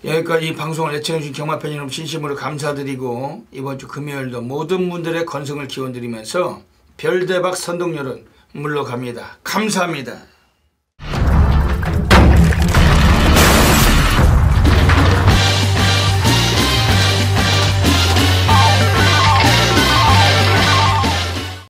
여기까지 이 방송을 애청해주신 경마팬 여러분 진심으로 감사드리고, 이번 주 금요일도 모든 분들의 건승을 기원드리면서 별대박 선동열은 물러갑니다. 감사합니다.